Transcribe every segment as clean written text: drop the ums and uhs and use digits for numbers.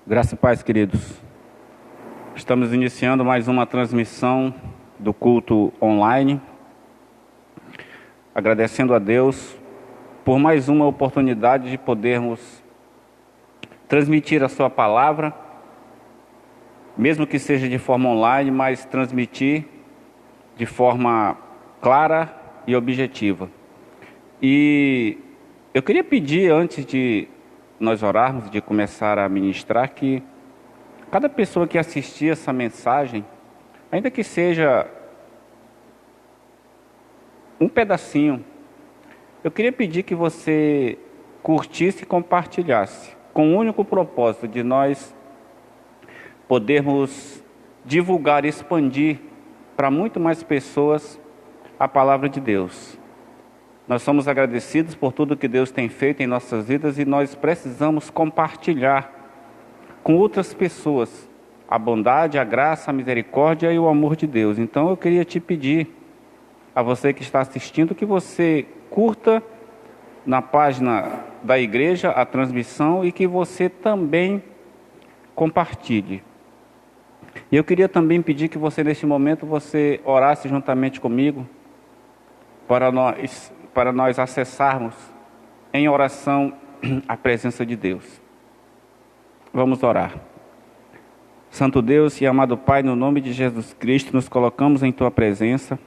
Graça e paz, queridos. Estamos iniciando mais uma transmissão do culto online, agradecendo a Deus por mais uma oportunidade de podermos transmitir a sua palavra, mesmo que seja de forma online, mas transmitir de forma clara e objetiva. E eu queria pedir, antes de nós orarmos, de começar a ministrar, que cada pessoa que assistir essa mensagem, ainda que seja um pedacinho, eu queria pedir que você curtisse e compartilhasse, com o único propósito de nós podermos divulgar e expandir para muito mais pessoas a palavra de Deus. Nós somos agradecidos por tudo que Deus tem feito em nossas vidas e nós precisamos compartilhar com outras pessoas a bondade, a graça, a misericórdia e o amor de Deus. Então eu queria te pedir, a você que está assistindo, que você curta na página da igreja a transmissão e que você também compartilhe. E eu queria também pedir que você, neste momento, você orasse juntamente comigo para nós acessarmos em oração a presença de Deus. Vamos orar. Santo Deus e amado Pai, no nome de Jesus Cristo, nos colocamos em Tua presença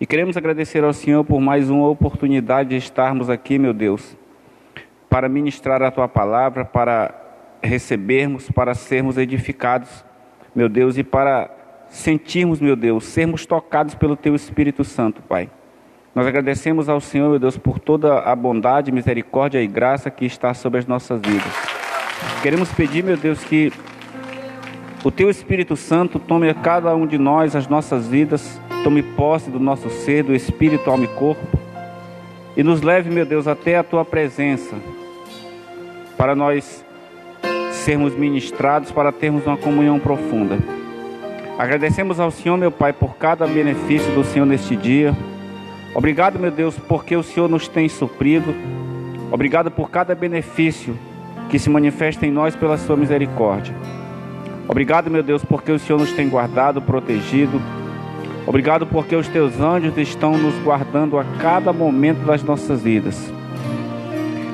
e queremos agradecer ao Senhor por mais uma oportunidade de estarmos aqui, meu Deus, para ministrar a Tua palavra, para recebermos, para sermos edificados, meu Deus, e para sentirmos, meu Deus, sermos tocados pelo Teu Espírito Santo, Pai. Nós agradecemos ao Senhor, meu Deus, por toda a bondade, misericórdia e graça que está sobre as nossas vidas. Queremos pedir, meu Deus, que o Teu Espírito Santo tome a cada um de nós, as nossas vidas, tome posse do nosso ser, do espírito, alma e corpo, e nos leve, meu Deus, até a Tua presença, para nós sermos ministrados, para termos uma comunhão profunda. Agradecemos ao Senhor, meu Pai, por cada benefício do Senhor neste dia. Obrigado, meu Deus, porque o Senhor nos tem suprido. Obrigado por cada benefício que se manifesta em nós pela sua misericórdia. Obrigado, meu Deus, porque o Senhor nos tem guardado, protegido. Obrigado porque os teus anjos estão nos guardando a cada momento das nossas vidas.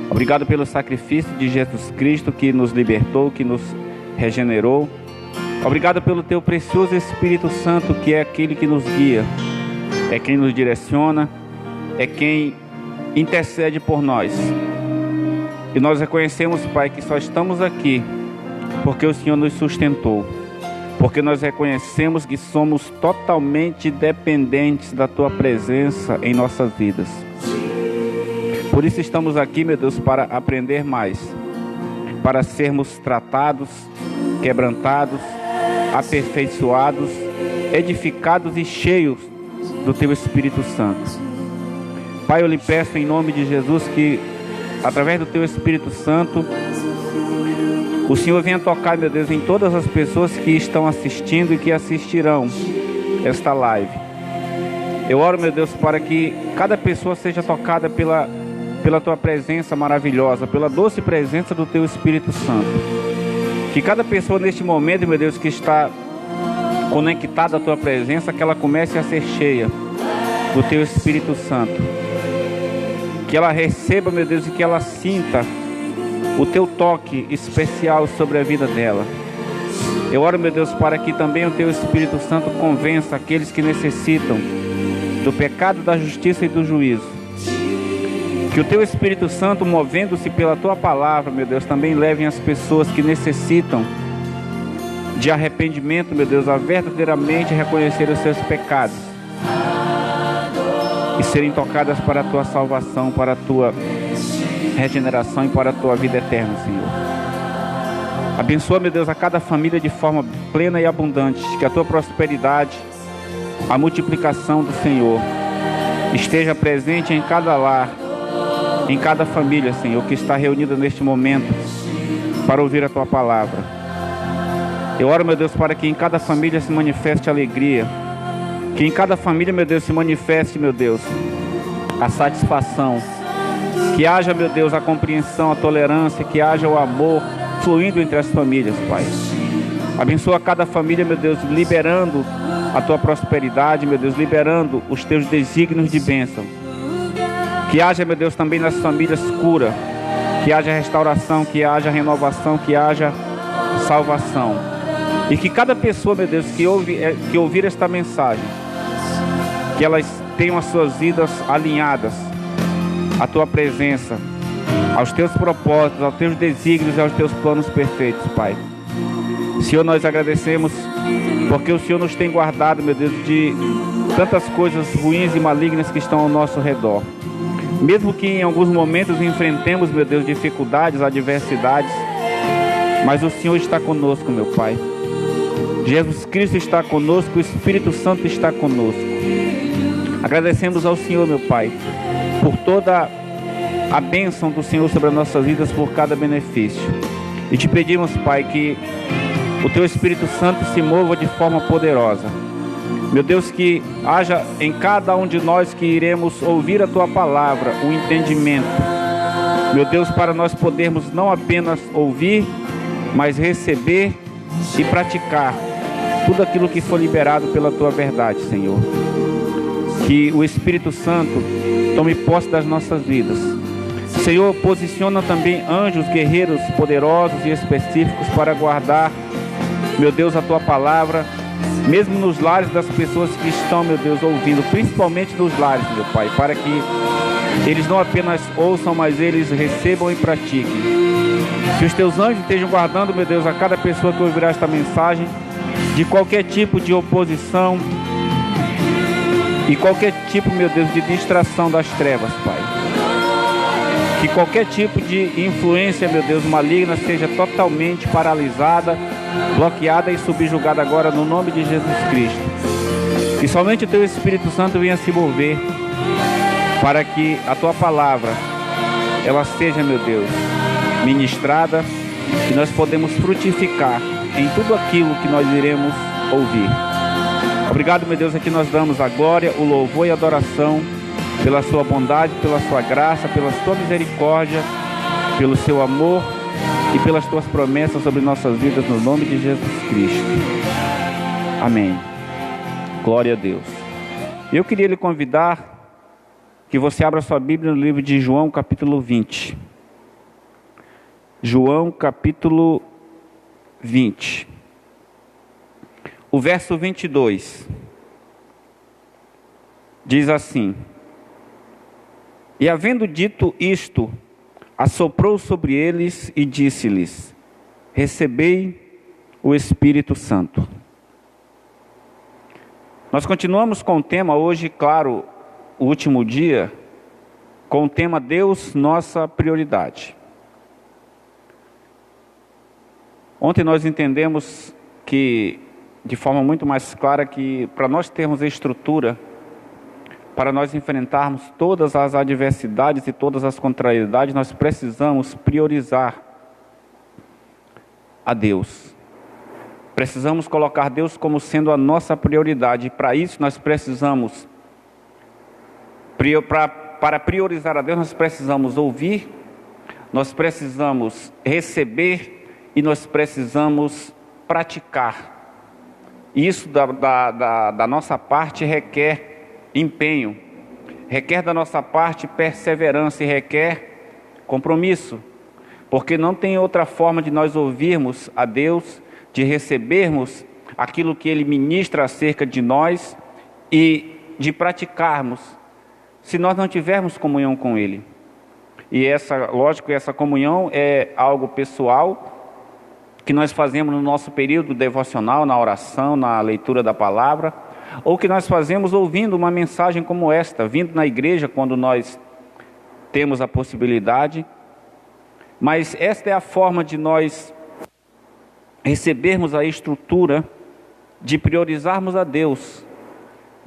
Obrigado pelo sacrifício de Jesus Cristo que nos libertou, que nos regenerou. Obrigado pelo teu precioso Espírito Santo, que é aquele que nos guia, é quem nos direciona, é quem intercede por nós. E nós reconhecemos, Pai, que só estamos aqui porque o Senhor nos sustentou, porque nós reconhecemos que somos totalmente dependentes da Tua presença em nossas vidas. Por isso estamos aqui, meu Deus, para aprender mais, para sermos tratados, quebrantados, aperfeiçoados, edificados e cheios do Teu Espírito Santo. Pai, eu lhe peço em nome de Jesus que, através do Teu Espírito Santo, o Senhor venha tocar, meu Deus, em todas as pessoas que estão assistindo e que assistirão esta live. Eu oro, meu Deus, para que cada pessoa seja tocada pela Tua presença maravilhosa, pela doce presença do Teu Espírito Santo. Que cada pessoa neste momento, meu Deus, que está conectada à Tua presença, que ela comece a ser cheia do Teu Espírito Santo. Que ela receba, meu Deus, e que ela sinta o Teu toque especial sobre a vida dela. Eu oro, meu Deus, para que também o Teu Espírito Santo convença aqueles que necessitam do pecado, da justiça e do juízo. Que o Teu Espírito Santo, movendo-se pela Tua palavra, meu Deus, também leve as pessoas que necessitam de arrependimento, meu Deus, a verdadeiramente reconhecer os seus pecados e serem tocadas para a Tua salvação, para a Tua regeneração e para a Tua vida eterna, Senhor. Abençoa, meu Deus, a cada família de forma plena e abundante, que a Tua prosperidade, a multiplicação do Senhor esteja presente em cada lar, em cada família, Senhor, que está reunida neste momento para ouvir a Tua palavra. Eu oro, meu Deus, para que em cada família se manifeste alegria, que em cada família, meu Deus, se manifeste, meu Deus, a satisfação, que haja, meu Deus, a compreensão, a tolerância, que haja o amor, fluindo entre as famílias, Pai. Abençoa cada família, meu Deus, liberando a tua prosperidade, meu Deus, liberando os teus desígnios de bênção. Que haja, meu Deus, também nas famílias cura, que haja restauração, que haja renovação, que haja salvação. E que cada pessoa, meu Deus, que ouvir esta mensagem, que elas tenham as suas vidas alinhadas à tua presença, aos teus propósitos, aos teus desígnios e aos teus planos perfeitos, Pai. Senhor, nós agradecemos porque o Senhor nos tem guardado, meu Deus, de tantas coisas ruins e malignas que estão ao nosso redor. Mesmo que em alguns momentos enfrentemos, meu Deus, dificuldades, adversidades, mas o Senhor está conosco, meu Pai. Jesus Cristo está conosco, o Espírito Santo está conosco. Agradecemos ao Senhor, meu Pai, por toda a bênção do Senhor sobre as nossas vidas, por cada benefício. E te pedimos, Pai, que o Teu Espírito Santo se mova de forma poderosa. Meu Deus, que haja em cada um de nós que iremos ouvir a Tua palavra, o entendimento. Meu Deus, para nós podermos não apenas ouvir, mas receber e praticar tudo aquilo que foi liberado pela Tua verdade, Senhor. Que o Espírito Santo tome posse das nossas vidas. Senhor, posiciona também anjos, guerreiros poderosos e específicos para guardar, meu Deus, a Tua palavra, mesmo nos lares das pessoas que estão, meu Deus, ouvindo, principalmente nos lares, meu Pai, para que eles não apenas ouçam, mas eles recebam e pratiquem. Que os Teus anjos estejam guardando, meu Deus, a cada pessoa que ouvirá esta mensagem, de qualquer tipo de oposição e qualquer tipo, meu Deus, de distração das trevas, Pai. Que qualquer tipo de influência, meu Deus, maligna seja totalmente paralisada, bloqueada e subjugada agora no nome de Jesus Cristo. Que somente o Teu Espírito Santo venha se mover para que a Tua palavra, ela seja, meu Deus, ministrada e nós podemos frutificar em tudo aquilo que nós iremos ouvir. Obrigado, meu Deus, aqui nós damos a glória, o louvor e a adoração pela Sua bondade, pela Sua graça, pela Sua misericórdia, pelo Seu amor e pelas Tuas promessas sobre nossas vidas, no nome de Jesus Cristo. Amém. Glória a Deus. Eu queria lhe convidar que você abra sua Bíblia no livro de João, capítulo 20. João, capítulo 20. O verso 22 diz assim: E havendo dito isto, assoprou sobre eles e disse-lhes: Recebei o Espírito Santo. Nós continuamos com o tema hoje, claro, o último dia, com o tema Deus, nossa prioridade. Ontem nós entendemos que, de forma muito mais clara, que para nós termos a estrutura, para nós enfrentarmos todas as adversidades e todas as contrariedades, nós precisamos priorizar a Deus. Precisamos colocar Deus como sendo a nossa prioridade. E para isso nós precisamos, para priorizar a Deus, nós precisamos ouvir, nós precisamos receber e nós precisamos praticar. Isso da nossa parte requer empenho, requer da nossa parte perseverança e requer compromisso, porque não tem outra forma de nós ouvirmos a Deus, de recebermos aquilo que Ele ministra acerca de nós e de praticarmos, se nós não tivermos comunhão com Ele. E essa comunhão é algo pessoal, que nós fazemos no nosso período devocional, na oração, na leitura da palavra, ou que nós fazemos ouvindo uma mensagem como esta, vindo na igreja quando nós temos a possibilidade. Mas esta é a forma de nós recebermos a estrutura, de priorizarmos a Deus,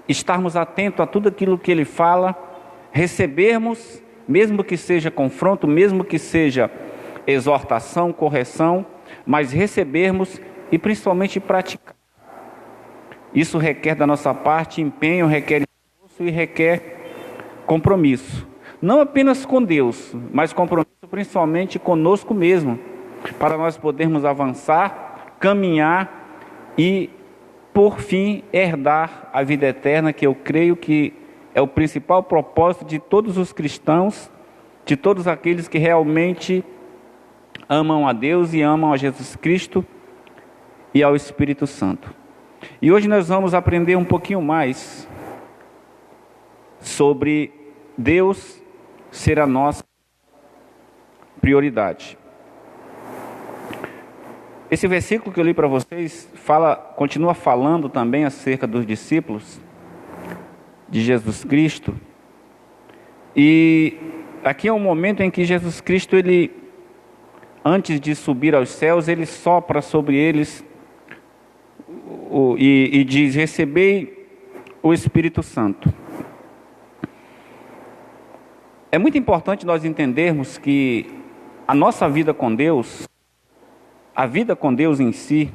estarmos atentos a tudo aquilo que Ele fala, recebermos, mesmo que seja confronto, mesmo que seja exortação, correção, mas recebermos e principalmente praticar. Isso requer da nossa parte empenho, requer esforço e requer compromisso. Não apenas com Deus, mas compromisso principalmente conosco mesmo. para nós podermos avançar, caminhar e, por fim, herdar a vida eterna, que eu creio que é o principal propósito de todos os cristãos, de todos aqueles que realmente amam a Deus e amam a Jesus Cristo e ao Espírito Santo. E hoje nós vamos aprender um pouquinho mais sobre Deus ser a nossa prioridade. Esse versículo que eu li para vocês continua falando também acerca dos discípulos de Jesus Cristo. E aqui é um momento em que Jesus Cristo, antes de subir aos céus, ele sopra sobre eles e diz: recebei o Espírito Santo. É muito importante nós entendermos que a nossa vida com Deus, a vida com Deus em si,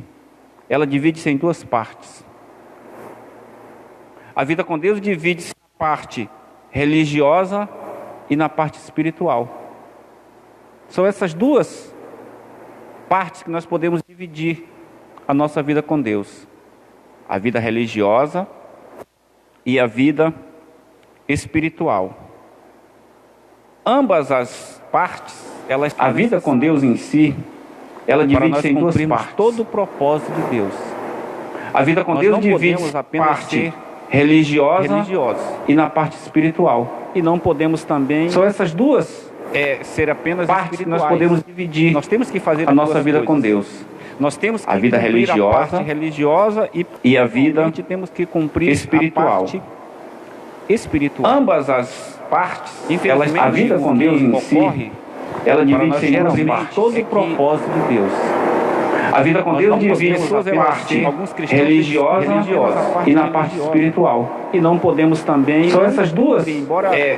ela divide-se em duas partes. A vida com Deus divide-se na parte religiosa e na parte espiritual. São essas duas partes que nós podemos dividir a nossa vida com Deus: a vida religiosa e a vida espiritual. Ambas as partes, a vida com Deus em si, ela divide-se em duas partes. Todo o propósito de Deus. A vida com Deus divide-se na parte religiosa e na parte espiritual. E não podemos também... São essas duas ser apenas partes que nós podemos dividir. Nós temos que fazer a nossa vida com Deus. Nós temos que a vida religiosa, a parte religiosa e a vida temos que cumprir espiritual. A parte espiritual. Ambas as partes, a vida com Deus em si, ela divide-se em duas partes. Todo o propósito de Deus. A vida com Deus divide-se na parte religiosa e na parte espiritual. E não podemos também... São essas duas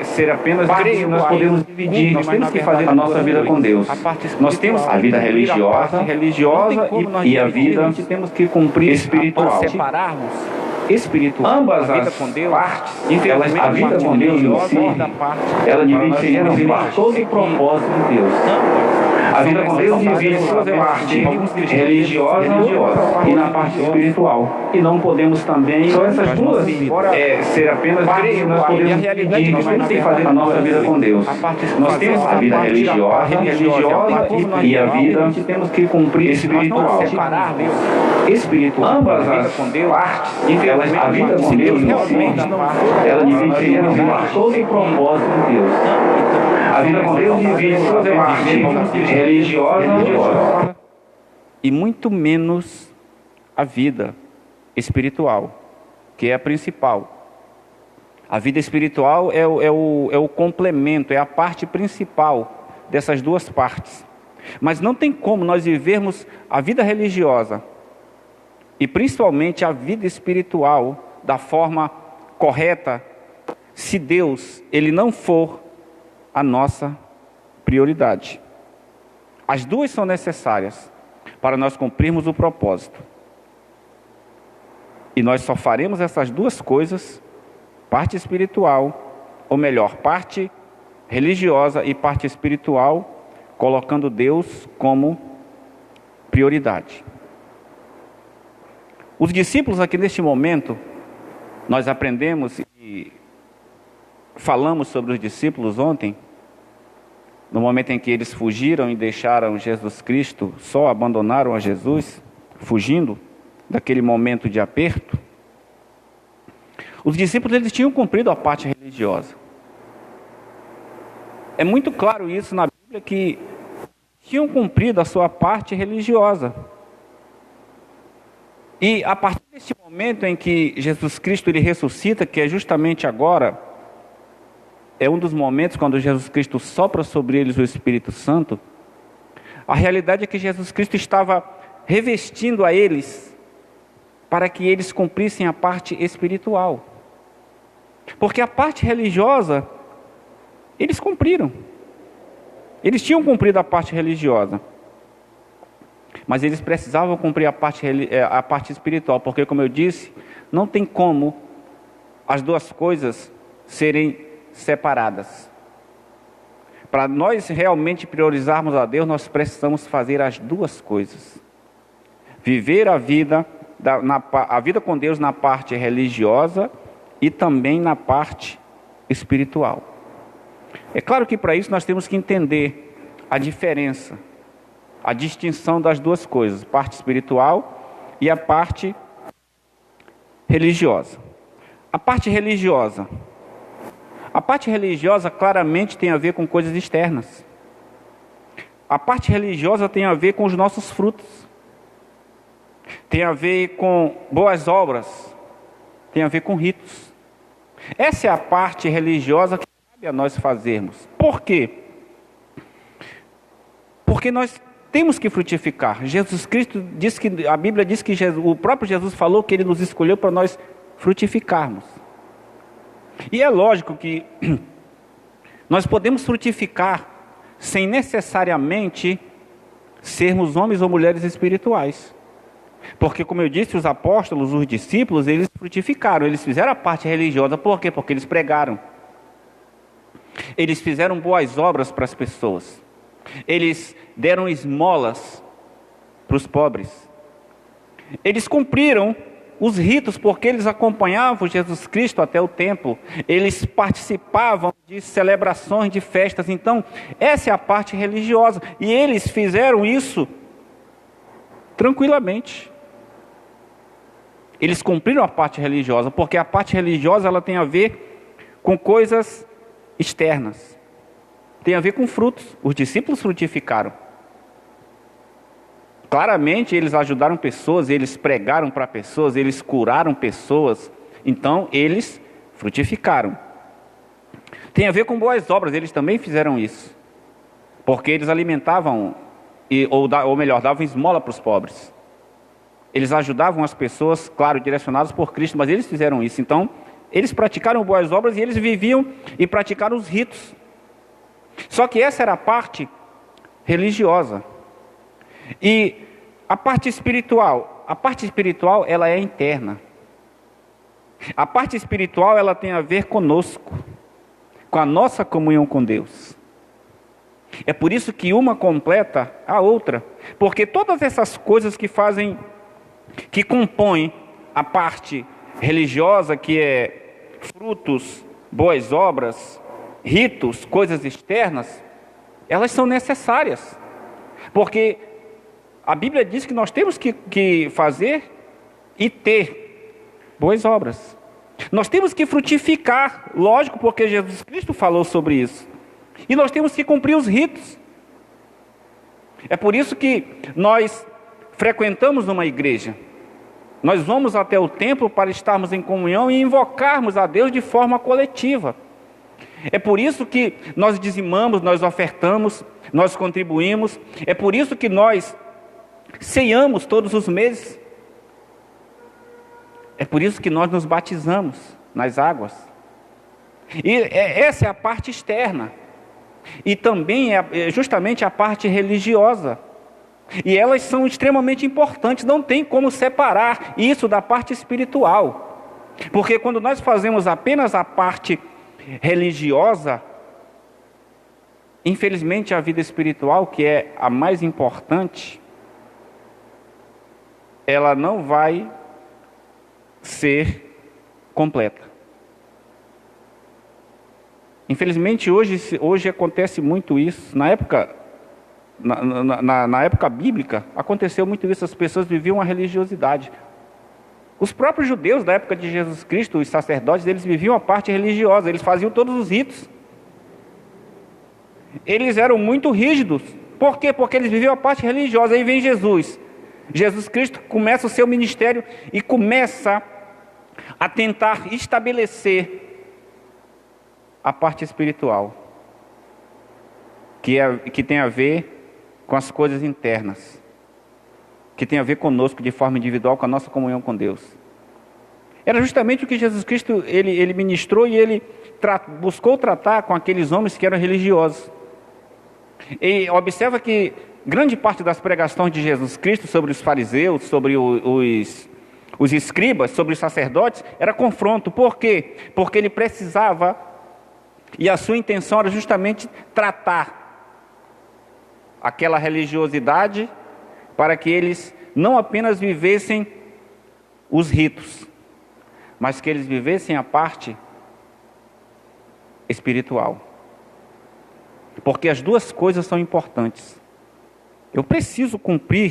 ser apenas partes que nós podemos dividir. Nós temos que fazer a nossa vida com Deus. Nós temos a vida religiosa e a vida temos que cumprir espiritual. Separarmos espiritual. Ambas as partes, a vida com Deus em si, ela divide-se em duas partes. Todo o propósito de Deus. A vida com Deus divide-se na parte religiosa e na parte espiritual. E não podemos também... São essas duas ser apenas partes que nós podemos dividir. Nós temos que fazer a nossa vida com Deus. Nós temos a vida religiosa e a vida temos que cumprir espiritual. Ambas as partes, a vida com Deus em si, ela divide-se em duas partes. Todo o propósito de Deus. A vida com Deus divide-se na parte religiosa e muito menos a vida espiritual, que é a principal. A vida espiritual é o complemento, é a parte principal dessas duas partes. Mas não tem como nós vivermos a vida religiosa e principalmente a vida espiritual da forma correta, se Deus, Ele não for a nossa prioridade. As duas são necessárias para nós cumprirmos o propósito. E nós só faremos essas duas coisas, parte espiritual, ou melhor, parte religiosa e parte espiritual, colocando Deus como prioridade. Os discípulos aqui neste momento, nós aprendemos e falamos sobre os discípulos ontem, no momento em que eles fugiram e deixaram Jesus Cristo, só abandonaram a Jesus, fugindo daquele momento de aperto. Os discípulos, eles tinham cumprido a parte religiosa. É muito claro isso na Bíblia, que tinham cumprido a sua parte religiosa. E a partir desse momento em que Jesus Cristo ele ressuscita, que é justamente agora, é um dos momentos quando Jesus Cristo sopra sobre eles o Espírito Santo, a realidade é que Jesus Cristo estava revestindo a eles para que eles cumprissem a parte espiritual. Porque a parte religiosa, eles cumpriram. Eles tinham cumprido a parte religiosa. Mas eles precisavam cumprir a parte espiritual, porque, como eu disse, não tem como as duas coisas serem separadas. Para nós realmente priorizarmos a Deus, nós precisamos fazer as duas coisas. Viver a vida com Deus na parte religiosa e também na parte espiritual. É claro que para isso nós temos que entender a diferença, a distinção das duas coisas, a parte espiritual e a parte religiosa. A parte religiosa claramente tem a ver com coisas externas. A parte religiosa tem a ver com os nossos frutos. Tem a ver com boas obras. Tem a ver com ritos. Essa é a parte religiosa que cabe a nós fazermos. Por quê? Porque nós temos que frutificar. Jesus Cristo diz que, a Bíblia diz que o próprio Jesus falou que Ele nos escolheu para nós frutificarmos. E é lógico que nós podemos frutificar sem necessariamente sermos homens ou mulheres espirituais. Porque, como eu disse, os apóstolos, os discípulos, eles frutificaram, eles fizeram a parte religiosa. Por quê? Porque eles pregaram. Eles fizeram boas obras para as pessoas. Eles deram esmolas para os pobres. Eles cumpriram os ritos porque eles acompanhavam Jesus Cristo até o templo. Eles participavam de celebrações, de festas. Então, essa é a parte religiosa. E eles fizeram isso tranquilamente. Eles cumpriram a parte religiosa, porque a parte religiosa ela tem a ver com coisas externas. Tem a ver com frutos. Os discípulos frutificaram. Claramente eles ajudaram pessoas, eles pregaram para pessoas, eles curaram pessoas. Então eles frutificaram. Tem a ver com boas obras, eles também fizeram isso. Porque eles alimentavam, ou melhor, davam esmola para os pobres. Eles ajudavam as pessoas, claro, direcionadas por Cristo, mas eles fizeram isso. Então, eles praticaram boas obras e eles viviam e praticaram os ritos. Só que essa era a parte religiosa. E a parte espiritual ela é interna. A parte espiritual ela tem a ver conosco, com a nossa comunhão com Deus. É por isso que uma completa a outra, porque todas essas coisas que compõem a parte religiosa, que é frutos, boas obras, ritos, coisas externas, elas são necessárias, porque a Bíblia diz que nós temos que fazer e ter boas obras. Nós temos que frutificar, lógico, porque Jesus Cristo falou sobre isso. E nós temos que cumprir os ritos. É por isso que nós frequentamos uma igreja. Nós vamos até o templo para estarmos em comunhão e invocarmos a Deus de forma coletiva. É por isso que nós dizimamos, nós ofertamos, nós contribuímos. É por isso que nós ceiamos todos os meses. É por isso que nós nos batizamos nas águas. E essa é a parte externa. E também é justamente a parte religiosa. E elas são extremamente importantes, não tem como separar isso da parte espiritual. Porque quando nós fazemos apenas a parte religiosa, infelizmente a vida espiritual, que é a mais importante, ela não vai ser completa. Infelizmente hoje acontece muito isso. Na época bíblica aconteceu muito isso. As pessoas viviam a religiosidade. Os próprios judeus da época de Jesus Cristo, os sacerdotes, eles viviam a parte religiosa. Eles faziam todos os ritos. Eles eram muito rígidos. Por quê? Porque eles viviam a parte religiosa. Aí vem Jesus. Jesus Cristo começa o seu ministério e começa a tentar estabelecer a parte espiritual, que tem a ver com as coisas internas, que tem a ver conosco de forma individual, com a nossa comunhão com Deus. Era justamente o que Jesus Cristo ele ministrou e ele buscou tratar com aqueles homens que eram religiosos. E observa que grande parte das pregações de Jesus Cristo sobre os fariseus, sobre os escribas, sobre os sacerdotes, era confronto. Por quê? Porque ele precisava E a sua intenção era justamente tratar aquela religiosidade para que eles não apenas vivessem os ritos, mas que eles vivessem a parte espiritual. Porque as duas coisas são importantes.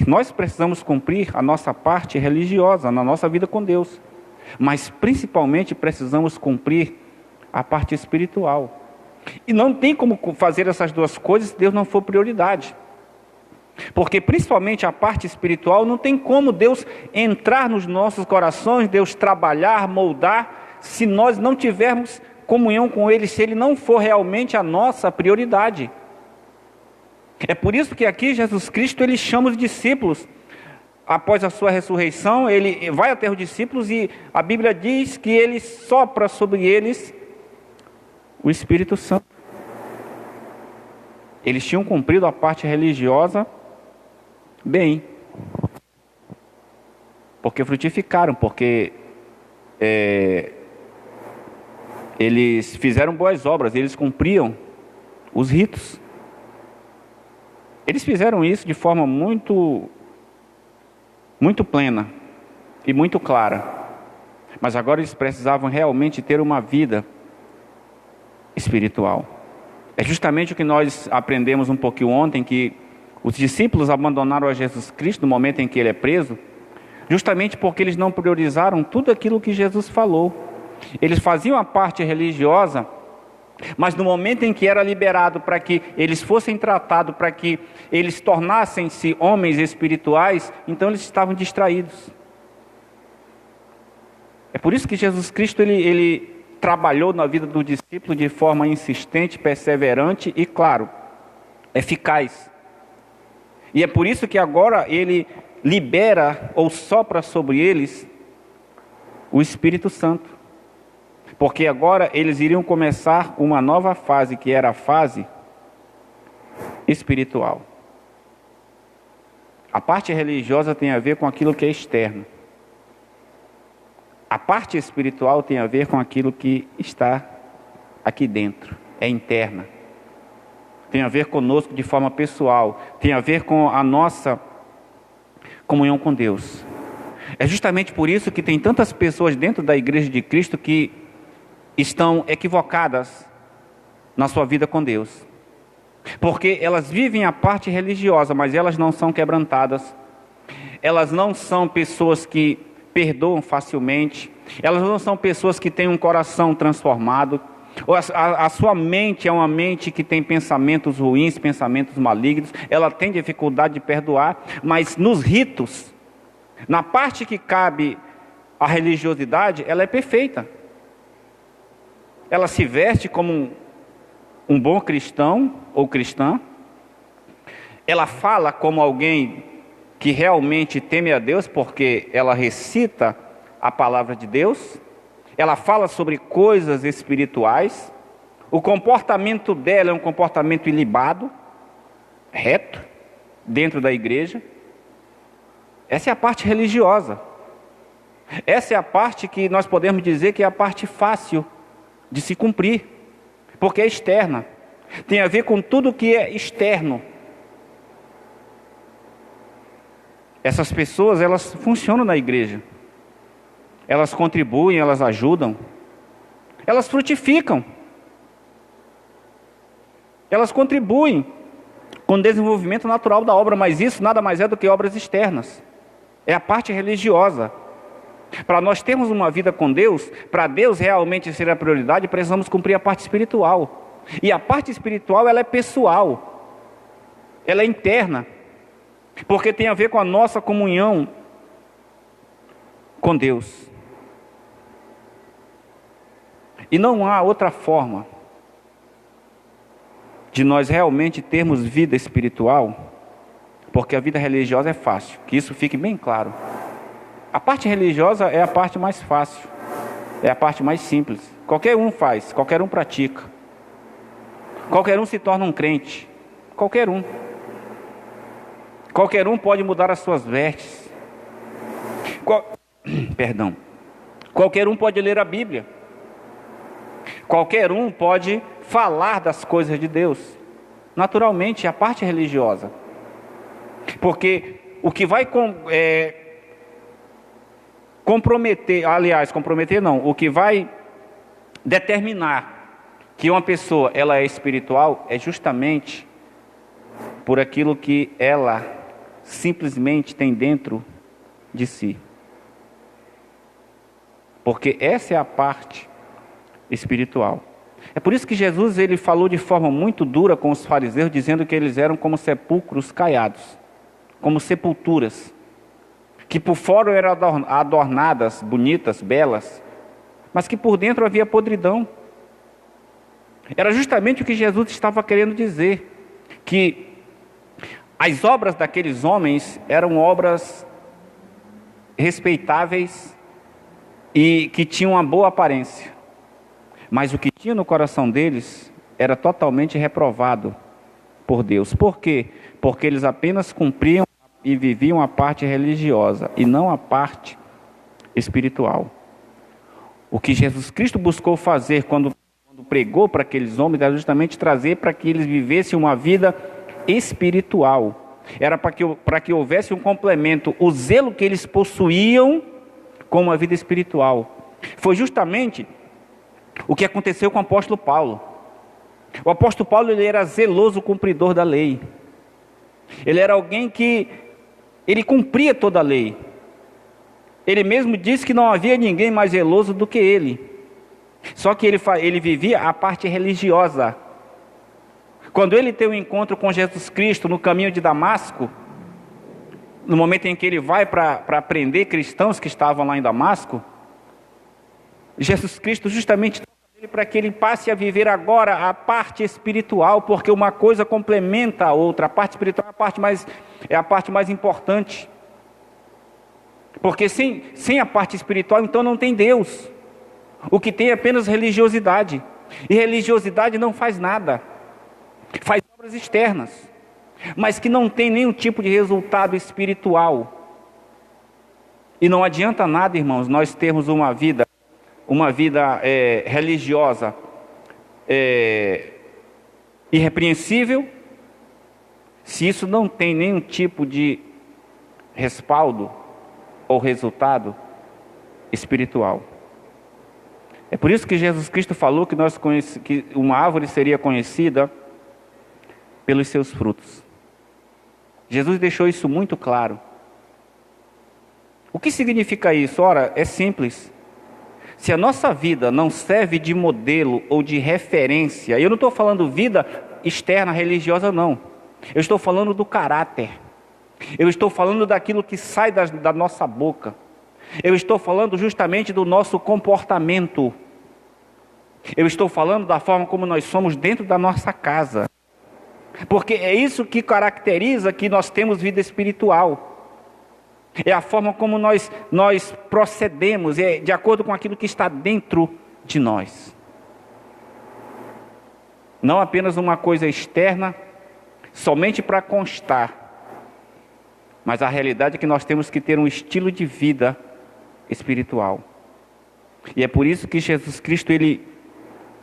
Nós precisamos cumprir a nossa parte religiosa na nossa vida com Deus, mas principalmente precisamos cumprir a parte espiritual. E não tem como fazer essas duas coisas se Deus não for prioridade. Porque principalmente a parte espiritual, não tem como Deus entrar nos nossos corações, Deus trabalhar, moldar, se nós não tivermos comunhão com Ele, se Ele não for realmente a nossa prioridade. É por isso que aqui Jesus Cristo, Ele chama os discípulos, após a sua ressurreição, Ele vai até os discípulos e a Bíblia diz que Ele sopra sobre eles o Espírito Santo. Eles tinham cumprido a parte religiosa bem, porque frutificaram, porque eles fizeram boas obras, eles cumpriam os ritos. Eles fizeram isso de forma muito plena e muito clara. Mas agora eles precisavam realmente ter uma vida espiritual. É justamente o que nós aprendemos um pouquinho ontem, que os discípulos abandonaram a Jesus Cristo no momento em que Ele é preso, justamente porque eles não priorizaram tudo aquilo que Jesus falou. Eles faziam a parte religiosa, mas no momento em que era liberado para que eles fossem tratados, para que eles tornassem-se homens espirituais, então eles estavam distraídos. É por isso que Jesus Cristo ele trabalhou na vida do discípulo de forma insistente, perseverante e, claro, eficaz. E é por isso que agora Ele libera ou sopra sobre eles o Espírito Santo. Porque agora eles iriam começar uma nova fase, que era a fase espiritual. A parte religiosa tem a ver com aquilo que é externo. A parte espiritual tem a ver com aquilo que está aqui dentro, é interna. Tem a ver conosco de forma pessoal, tem a ver com a nossa comunhão com Deus. É justamente por isso que tem tantas pessoas dentro da Igreja de Cristo que estão equivocadas na sua vida com Deus. Porque elas vivem a parte religiosa, mas elas não são quebrantadas. Elas não são pessoas que perdoam facilmente. Elas não são pessoas que têm um coração transformado. A sua mente é uma mente que tem pensamentos ruins, pensamentos malignos. Ela tem dificuldade de perdoar. Mas nos ritos, na parte que cabe a religiosidade, ela é perfeita. Ela se veste como um bom cristão ou cristã. Ela fala como alguém que realmente teme a Deus, porque ela recita a palavra de Deus. Ela fala sobre coisas espirituais. O comportamento dela é um comportamento ilibado, reto, dentro da igreja. Essa é a parte religiosa. Essa é a parte que nós podemos dizer que é a parte fácil de se cumprir, porque é externa, tem a ver com tudo que é externo. Essas pessoas, elas funcionam na igreja, elas contribuem, elas ajudam, elas frutificam, elas contribuem com o desenvolvimento natural da obra, mas isso nada mais é do que obras externas, é a parte religiosa. Para nós termos uma vida com Deus, para Deus realmente ser a prioridade, precisamos cumprir a parte espiritual. E a parte espiritual, ela é pessoal, ela é interna, porque tem a ver com a nossa comunhão com Deus. E não há outra forma de nós realmente termos vida espiritual, porque a vida religiosa é fácil, que isso fique bem claro. A parte religiosa é a parte mais fácil, é a parte mais simples. Qualquer um faz, qualquer um pratica. Qualquer um se torna um crente. Qualquer um. Qualquer um pode mudar as suas vestes. Qualquer um pode ler a Bíblia. Qualquer um pode falar das coisas de Deus. Naturalmente, a parte religiosa. Porque o que vai comprometer não, o que vai determinar que uma pessoa ela é espiritual é justamente por aquilo que ela simplesmente tem dentro de si. Porque essa é a parte espiritual. É por isso que Jesus ele falou de forma muito dura com os fariseus, dizendo que eles eram como sepulcros caiados, como sepulturas, que por fora eram adornadas, bonitas, belas, mas que por dentro havia podridão. Era justamente o que Jesus estava querendo dizer, que as obras daqueles homens eram obras respeitáveis e que tinham uma boa aparência, mas o que tinha no coração deles era totalmente reprovado por Deus. Por quê? Porque eles apenas cumpriam e viviam a parte religiosa e não a parte espiritual. O que Jesus Cristo buscou fazer quando pregou para aqueles homens era justamente trazer para que eles vivessem uma vida espiritual. Era para que houvesse um complemento, o zelo que eles possuíam com uma vida espiritual. Foi justamente o que aconteceu com o apóstolo Paulo. O apóstolo Paulo ele era zeloso cumpridor da lei. Ele era alguém que ele cumpria toda a lei. Ele mesmo disse que não havia ninguém mais zeloso do que ele. Só que ele vivia a parte religiosa. Quando ele tem um encontro com Jesus Cristo no caminho de Damasco, no momento em que ele vai para prender cristãos que estavam lá em Damasco, Jesus Cristo justamente toca nele para que ele passe a viver agora a parte espiritual, porque uma coisa complementa a outra. A parte espiritual é a parte mais importante. Porque sem a parte espiritual, então não tem Deus. O que tem é apenas religiosidade. E religiosidade não faz nada. Faz obras externas, mas que não tem nenhum tipo de resultado espiritual. E não adianta nada, irmãos, nós termos uma vida religiosa irrepreensível, se isso não tem nenhum tipo de respaldo ou resultado espiritual. É por isso que Jesus Cristo falou que uma árvore seria conhecida pelos seus frutos. Jesus deixou isso muito claro. O que significa isso? Ora, é simples. Se a nossa vida não serve de modelo ou de referência, eu não estou falando vida externa, religiosa, não. Eu estou falando do caráter. Eu estou falando daquilo que sai da nossa boca. Eu estou falando justamente do nosso comportamento. Eu estou falando da forma como nós somos dentro da nossa casa. Porque é isso que caracteriza que nós temos vida espiritual. É a forma como nós procedemos, é de acordo com aquilo que está dentro de nós. Não apenas uma coisa externa, somente para constar. Mas a realidade é que nós temos que ter um estilo de vida espiritual. E é por isso que Jesus Cristo,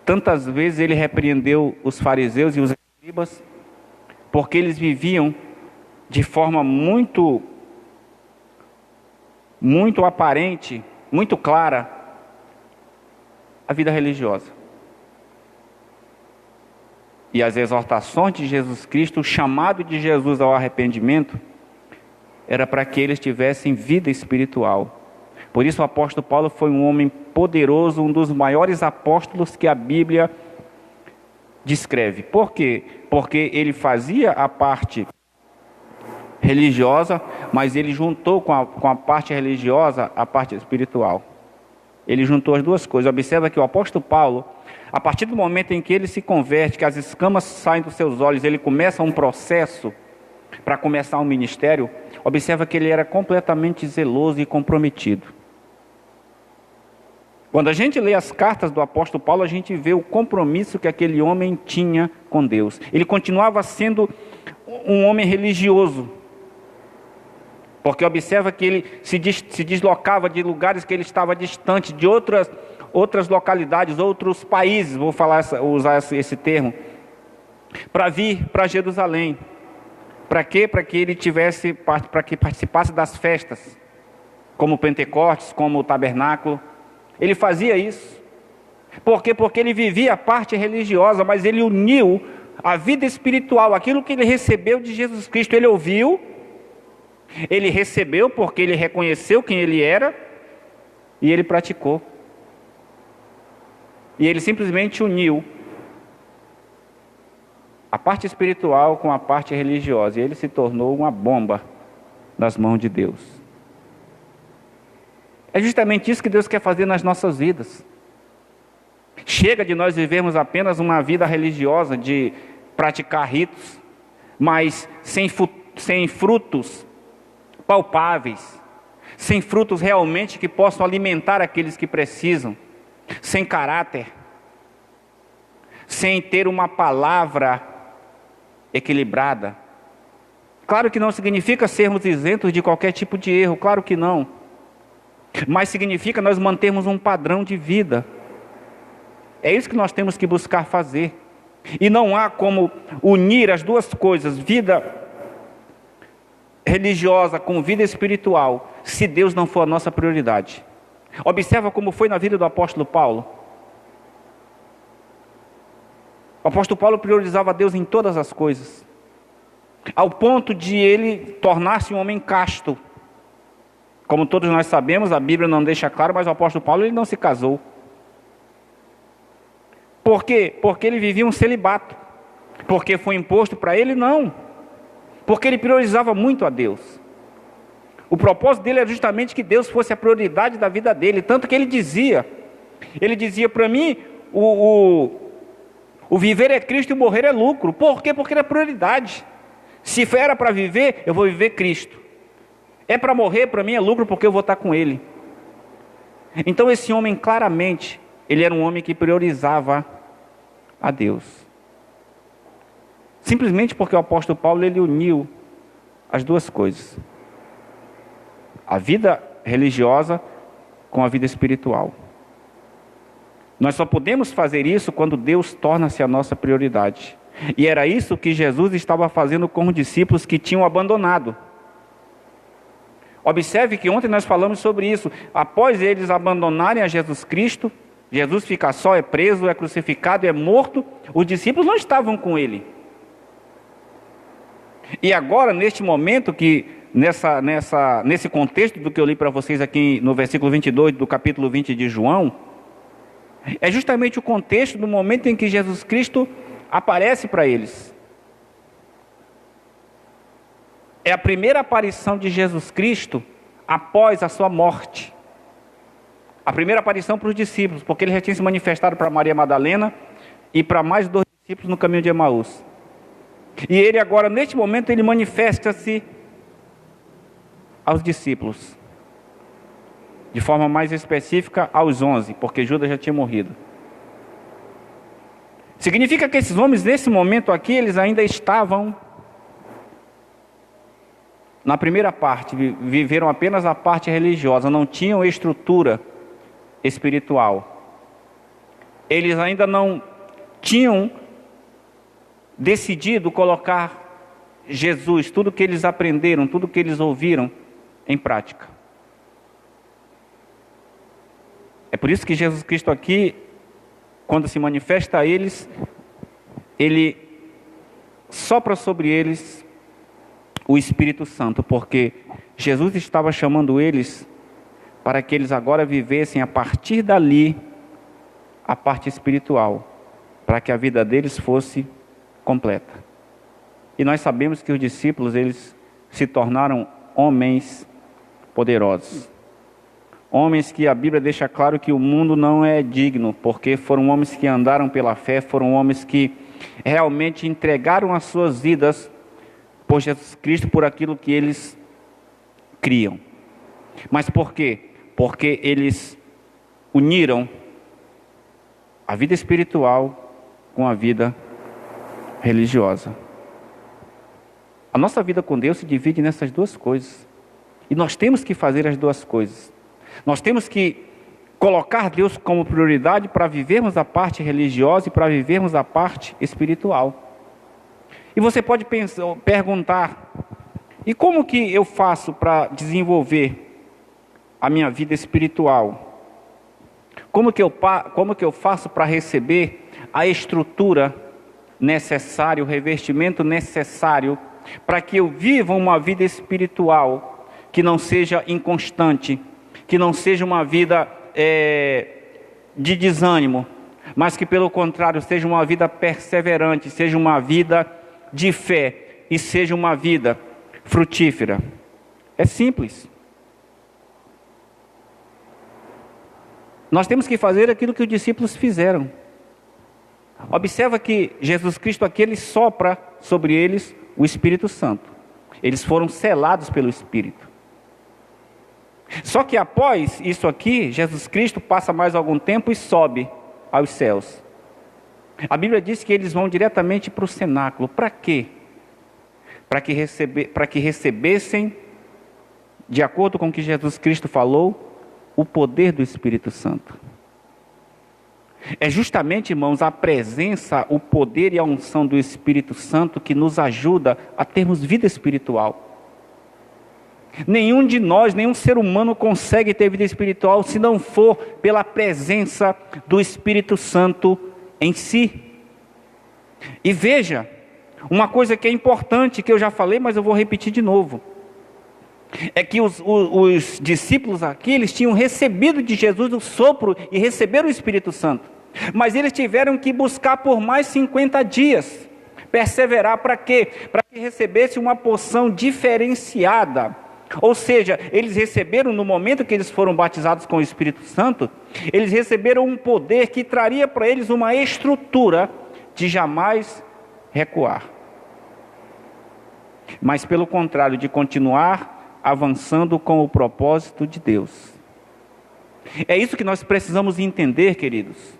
tantas vezes ele repreendeu os fariseus e os escribas, porque eles viviam de forma muito aparente, muito clara, a vida religiosa. E as exortações de Jesus Cristo, o chamado de Jesus ao arrependimento, era para que eles tivessem vida espiritual. Por isso o apóstolo Paulo foi um homem poderoso, um dos maiores apóstolos que a Bíblia descreve. Por quê? Porque ele fazia a parte religiosa, mas ele juntou com a parte religiosa a parte espiritual. Ele juntou as duas coisas. Observa que o apóstolo Paulo, a partir do momento em que ele se converte, que as escamas saem dos seus olhos, ele começa um processo para começar um ministério. Observa que ele era completamente zeloso e comprometido. Quando a gente lê as cartas do apóstolo Paulo, a gente vê o compromisso que aquele homem tinha com Deus. Ele continuava sendo um homem religioso, porque observa que ele se deslocava de lugares que ele estava distante, de outras outras localidades, outros países, vou usar esse termo, para vir para Jerusalém. Para quê? Para que ele para que participasse das festas, como o Pentecostes, como o Tabernáculo. Ele fazia isso. Por quê? Porque ele vivia a parte religiosa, mas ele uniu a vida espiritual, aquilo que ele recebeu de Jesus Cristo. Ele ouviu, ele recebeu porque ele reconheceu quem ele era e ele praticou. E ele simplesmente uniu a parte espiritual com a parte religiosa. E ele se tornou uma bomba nas mãos de Deus. É justamente isso que Deus quer fazer nas nossas vidas. Chega de nós vivermos apenas uma vida religiosa, de praticar ritos, mas sem frutos palpáveis, sem frutos realmente que possam alimentar aqueles que precisam, sem caráter, sem ter uma palavra equilibrada. Claro que não significa sermos isentos de qualquer tipo de erro, claro que não, mas significa nós mantermos um padrão de vida. É isso que nós temos que buscar fazer. E não há como unir as duas coisas, vida religiosa com vida espiritual, se Deus não for a nossa prioridade. Observa como foi na vida do apóstolo Paulo. O apóstolo Paulo priorizava Deus em todas as coisas, ao ponto de ele tornar-se um homem casto. Como todos nós sabemos, a Bíblia não deixa claro, mas o apóstolo Paulo ele não se casou. Por quê? Porque ele vivia um celibato. Porque foi imposto para ele? Não. Porque ele priorizava muito a Deus. O propósito dele era justamente que Deus fosse a prioridade da vida dele. Tanto que ele dizia para mim, o viver é Cristo e o morrer é lucro. Por quê? Porque era prioridade. Se era para viver, eu vou viver Cristo. É para morrer, para mim é lucro porque eu vou estar com Ele. Então esse homem claramente, ele era um homem que priorizava a Deus. Simplesmente porque o apóstolo Paulo, ele uniu as duas coisas. A vida religiosa com a vida espiritual. Nós só podemos fazer isso quando Deus torna-se a nossa prioridade. E era isso que Jesus estava fazendo com os discípulos que tinham abandonado. Observe que ontem nós falamos sobre isso. Após eles abandonarem a Jesus Cristo, Jesus fica só, é preso, é crucificado, é morto. Os discípulos não estavam com ele. E agora, neste momento, nesse contexto do que eu li para vocês aqui no versículo 22 do capítulo 20 de João, é justamente o contexto do momento em que Jesus Cristo aparece para eles. É a primeira aparição de Jesus Cristo após a sua morte. A primeira aparição para os discípulos, porque ele já tinha se manifestado para Maria Madalena e para mais 2 discípulos no caminho de Emaús. E ele agora, neste momento, ele manifesta-se aos discípulos. De forma mais específica, aos 11, porque Judas já tinha morrido. Significa que esses homens, nesse momento aqui, eles ainda estavam na primeira parte, viveram apenas a parte religiosa, não tinham estrutura espiritual. Eles ainda não tinham decidido colocar Jesus, tudo que eles aprenderam, tudo que eles ouviram, em prática. É por isso que Jesus Cristo aqui, quando se manifesta a eles, ele sopra sobre eles o Espírito Santo, porque Jesus estava chamando eles para que eles agora vivessem a partir dali a parte espiritual, para que a vida deles fosse completa. E nós sabemos que os discípulos, eles se tornaram homens poderosos. Homens que a Bíblia deixa claro que o mundo não é digno, porque foram homens que andaram pela fé, foram homens que realmente entregaram as suas vidas por Jesus Cristo, por aquilo que eles criam. Mas por quê? Porque eles uniram a vida espiritual com a vida religiosa. A nossa vida com Deus se divide nessas duas coisas. E nós temos que fazer as duas coisas. Nós temos que colocar Deus como prioridade para vivermos a parte religiosa e para vivermos a parte espiritual. E você pode perguntar, e como que eu faço para desenvolver a minha vida espiritual? Como que eu faço para receber a estrutura necessária, o revestimento necessário para que eu viva uma vida espiritual que não seja inconstante, que não seja uma vida de desânimo, mas que pelo contrário seja uma vida perseverante, seja uma vida de fé e seja uma vida frutífera? É simples. Nós temos que fazer aquilo que os discípulos fizeram. Observa que Jesus Cristo aqui, ele sopra sobre eles o Espírito Santo. Eles foram selados pelo Espírito. Só que após isso aqui, Jesus Cristo passa mais algum tempo e sobe aos céus. A Bíblia diz que eles vão diretamente para o cenáculo. Para quê? Para que recebessem, de acordo com o que Jesus Cristo falou, o poder do Espírito Santo. É justamente, irmãos, a presença, o poder e a unção do Espírito Santo que nos ajuda a termos vida espiritual. Nenhum de nós, nenhum ser humano consegue ter vida espiritual se não for pela presença do Espírito Santo em si. E veja, uma coisa que é importante, que eu já falei, mas eu vou repetir de novo. É que os discípulos aqui, eles tinham recebido de Jesus o sopro e receberam o Espírito Santo. Mas eles tiveram que buscar por mais 50 dias, perseverar para quê? Para que recebesse uma porção diferenciada. Ou seja, eles receberam, no momento que eles foram batizados com o Espírito Santo, eles receberam um poder que traria para eles uma estrutura de jamais recuar. Mas pelo contrário, de continuar avançando com o propósito de Deus. É isso que nós precisamos entender, queridos.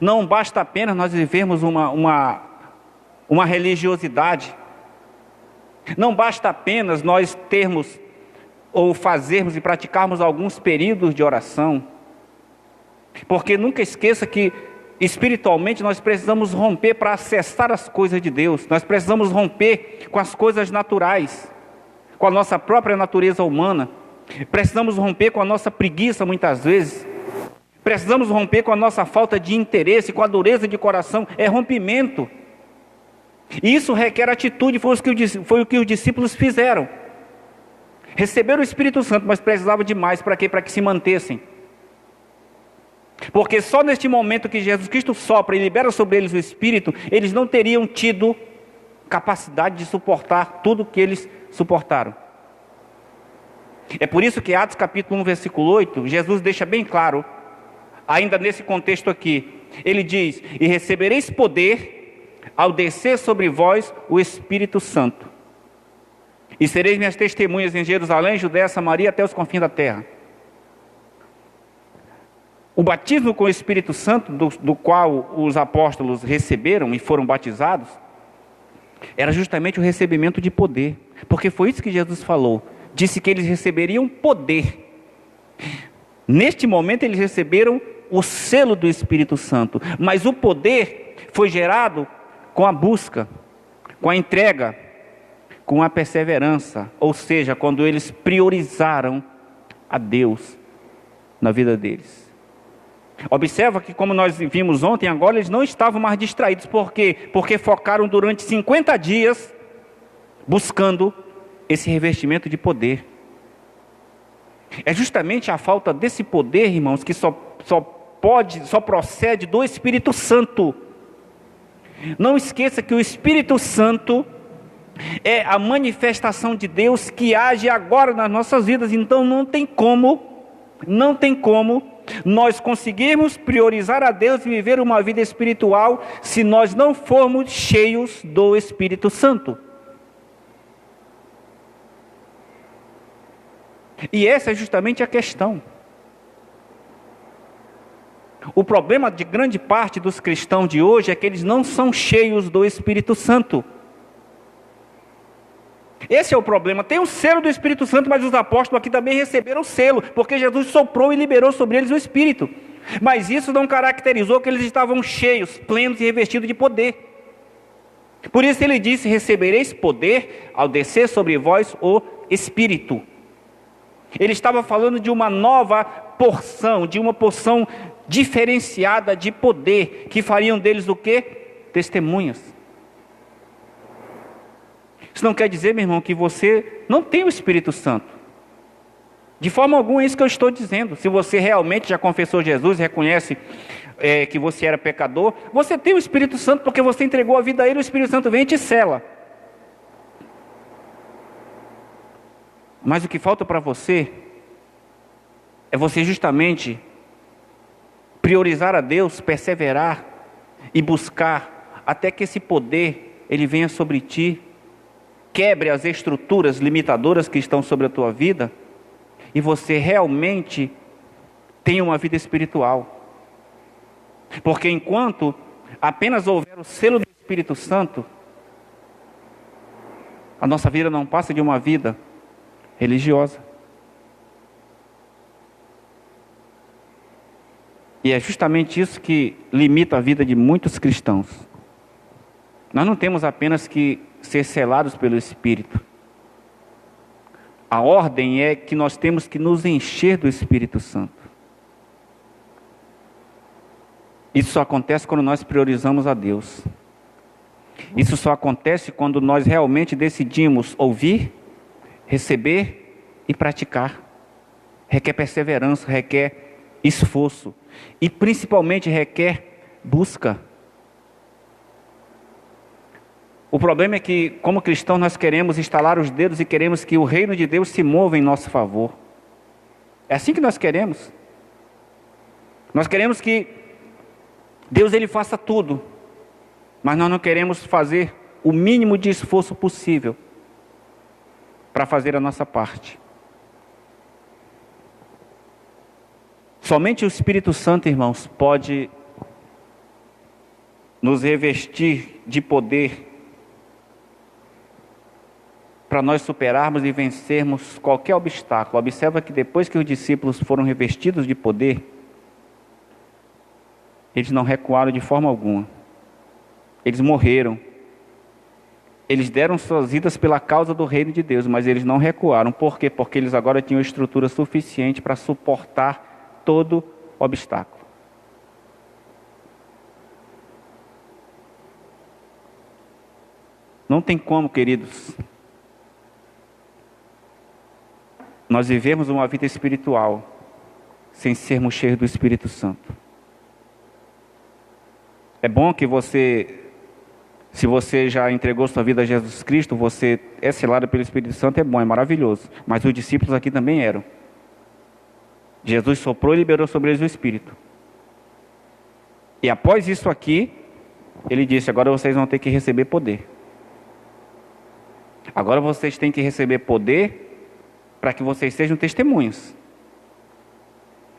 Não basta apenas nós vivermos uma religiosidade. Não basta apenas nós termos ou fazermos e praticarmos alguns períodos de oração. Porque nunca esqueça que espiritualmente nós precisamos romper para acessar as coisas de Deus. Nós precisamos romper com as coisas naturais, com a nossa própria natureza humana. Precisamos romper com a nossa preguiça muitas vezes. Precisamos romper com a nossa falta de interesse, com a dureza de coração. É rompimento. E isso requer atitude, foi o que os discípulos fizeram. Receberam o Espírito Santo, mas precisavam de mais. Para quê? Para que se mantessem. Porque só neste momento que Jesus Cristo sopra e libera sobre eles o Espírito, eles não teriam tido capacidade de suportar tudo que eles suportaram. É por isso que Atos capítulo 1, versículo 8, Jesus deixa bem claro, ainda nesse contexto aqui, ele diz: e recebereis poder ao descer sobre vós o Espírito Santo, e sereis minhas testemunhas em Jerusalém, Judéia, Samaria, até os confins da terra. O batismo com o Espírito Santo, do qual os apóstolos receberam e foram batizados, era justamente o recebimento de poder, porque foi isso que Jesus falou, disse que eles receberiam poder. Neste momento eles receberam o selo do Espírito Santo, mas o poder foi gerado com a busca, com a entrega, com a perseverança, ou seja, quando eles priorizaram a Deus na vida deles. Observa que, como nós vimos ontem, agora eles não estavam mais distraídos. Por quê? Porque focaram durante 50 dias buscando esse revestimento de poder. É justamente a falta desse poder, irmãos, que só procede do Espírito Santo. Não esqueça que o Espírito Santo é a manifestação de Deus que age agora nas nossas vidas. Então não tem como nós conseguirmos priorizar a Deus e viver uma vida espiritual se nós não formos cheios do Espírito Santo. E essa é justamente a questão. O problema de grande parte dos cristãos de hoje é que eles não são cheios do Espírito Santo. Esse é o problema. Tem o selo do Espírito Santo, mas os apóstolos aqui também receberam o selo, porque Jesus soprou e liberou sobre eles o Espírito. Mas isso não caracterizou que eles estavam cheios, plenos e revestidos de poder. Por isso ele disse: recebereis poder ao descer sobre vós o Espírito. Ele estava falando de uma nova porção, de uma porção diferenciada de poder, que fariam deles o quê? Testemunhas. Isso não quer dizer, meu irmão, que você não tem o Espírito Santo. De forma alguma é isso que eu estou dizendo. Se você realmente já confessou Jesus, reconhece que você era pecador, você tem o Espírito Santo porque você entregou a vida a Ele, o Espírito Santo vem e te sela. Mas o que falta para você é você justamente priorizar a Deus, perseverar e buscar até que esse poder ele venha sobre ti, quebre as estruturas limitadoras que estão sobre a tua vida e você realmente tenha uma vida espiritual. Porque enquanto apenas houver o selo do Espírito Santo, a nossa vida não passa de uma vida religiosa. E é justamente isso que limita a vida de muitos cristãos. Nós não temos apenas que ser selados pelo Espírito. A ordem é que nós temos que nos encher do Espírito Santo. Isso só acontece quando nós priorizamos a Deus. Isso só acontece quando nós realmente decidimos ouvir, receber e praticar. Requer perseverança, requer esforço e principalmente requer busca. O problema é que, como cristãos, nós queremos estalar os dedos e queremos que o reino de Deus se mova em nosso favor. É assim que nós queremos. Nós queremos que Deus ele faça tudo, mas nós não queremos fazer o mínimo de esforço possível para fazer a nossa parte. Somente o Espírito Santo, irmãos, pode nos revestir de poder para nós superarmos e vencermos qualquer obstáculo. Observa que depois que os discípulos foram revestidos de poder, eles não recuaram de forma alguma. Eles morreram. Eles deram suas vidas pela causa do reino de Deus, mas eles não recuaram. Por quê? Porque eles agora tinham estrutura suficiente para suportar todo obstáculo. Não tem como, queridos, nós vivemos uma vida espiritual sem sermos cheios do Espírito Santo. É bom que você, se você já entregou sua vida a Jesus Cristo, você é selado pelo Espírito Santo, é bom, é maravilhoso. Mas os discípulos aqui também eram. Jesus soprou e liberou sobre eles o Espírito. E após isso aqui, ele disse: agora vocês vão ter que receber poder. Agora vocês têm que receber poder para que vocês sejam testemunhas.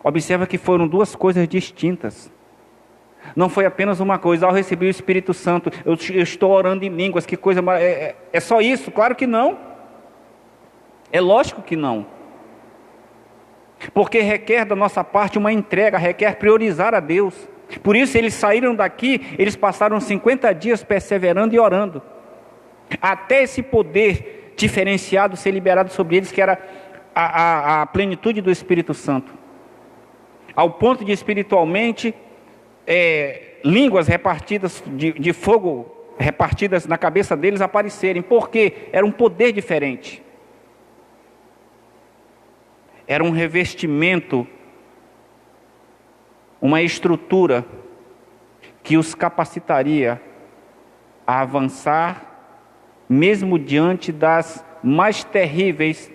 Observa que foram duas coisas distintas. Não foi apenas uma coisa: ao receber o Espírito Santo, eu estou orando em línguas, que coisa, é só isso? Claro que não. É lógico que não. Porque requer da nossa parte uma entrega, requer priorizar a Deus. Por isso eles saíram daqui, eles passaram 50 dias perseverando e orando, até esse poder diferenciado ser liberado sobre eles, que era a plenitude do Espírito Santo. Ao ponto de espiritualmente línguas repartidas de fogo, repartidas na cabeça deles aparecerem. Por quê? Era um poder diferente. Era um revestimento, uma estrutura que os capacitaria a avançar, mesmo diante das mais terríveis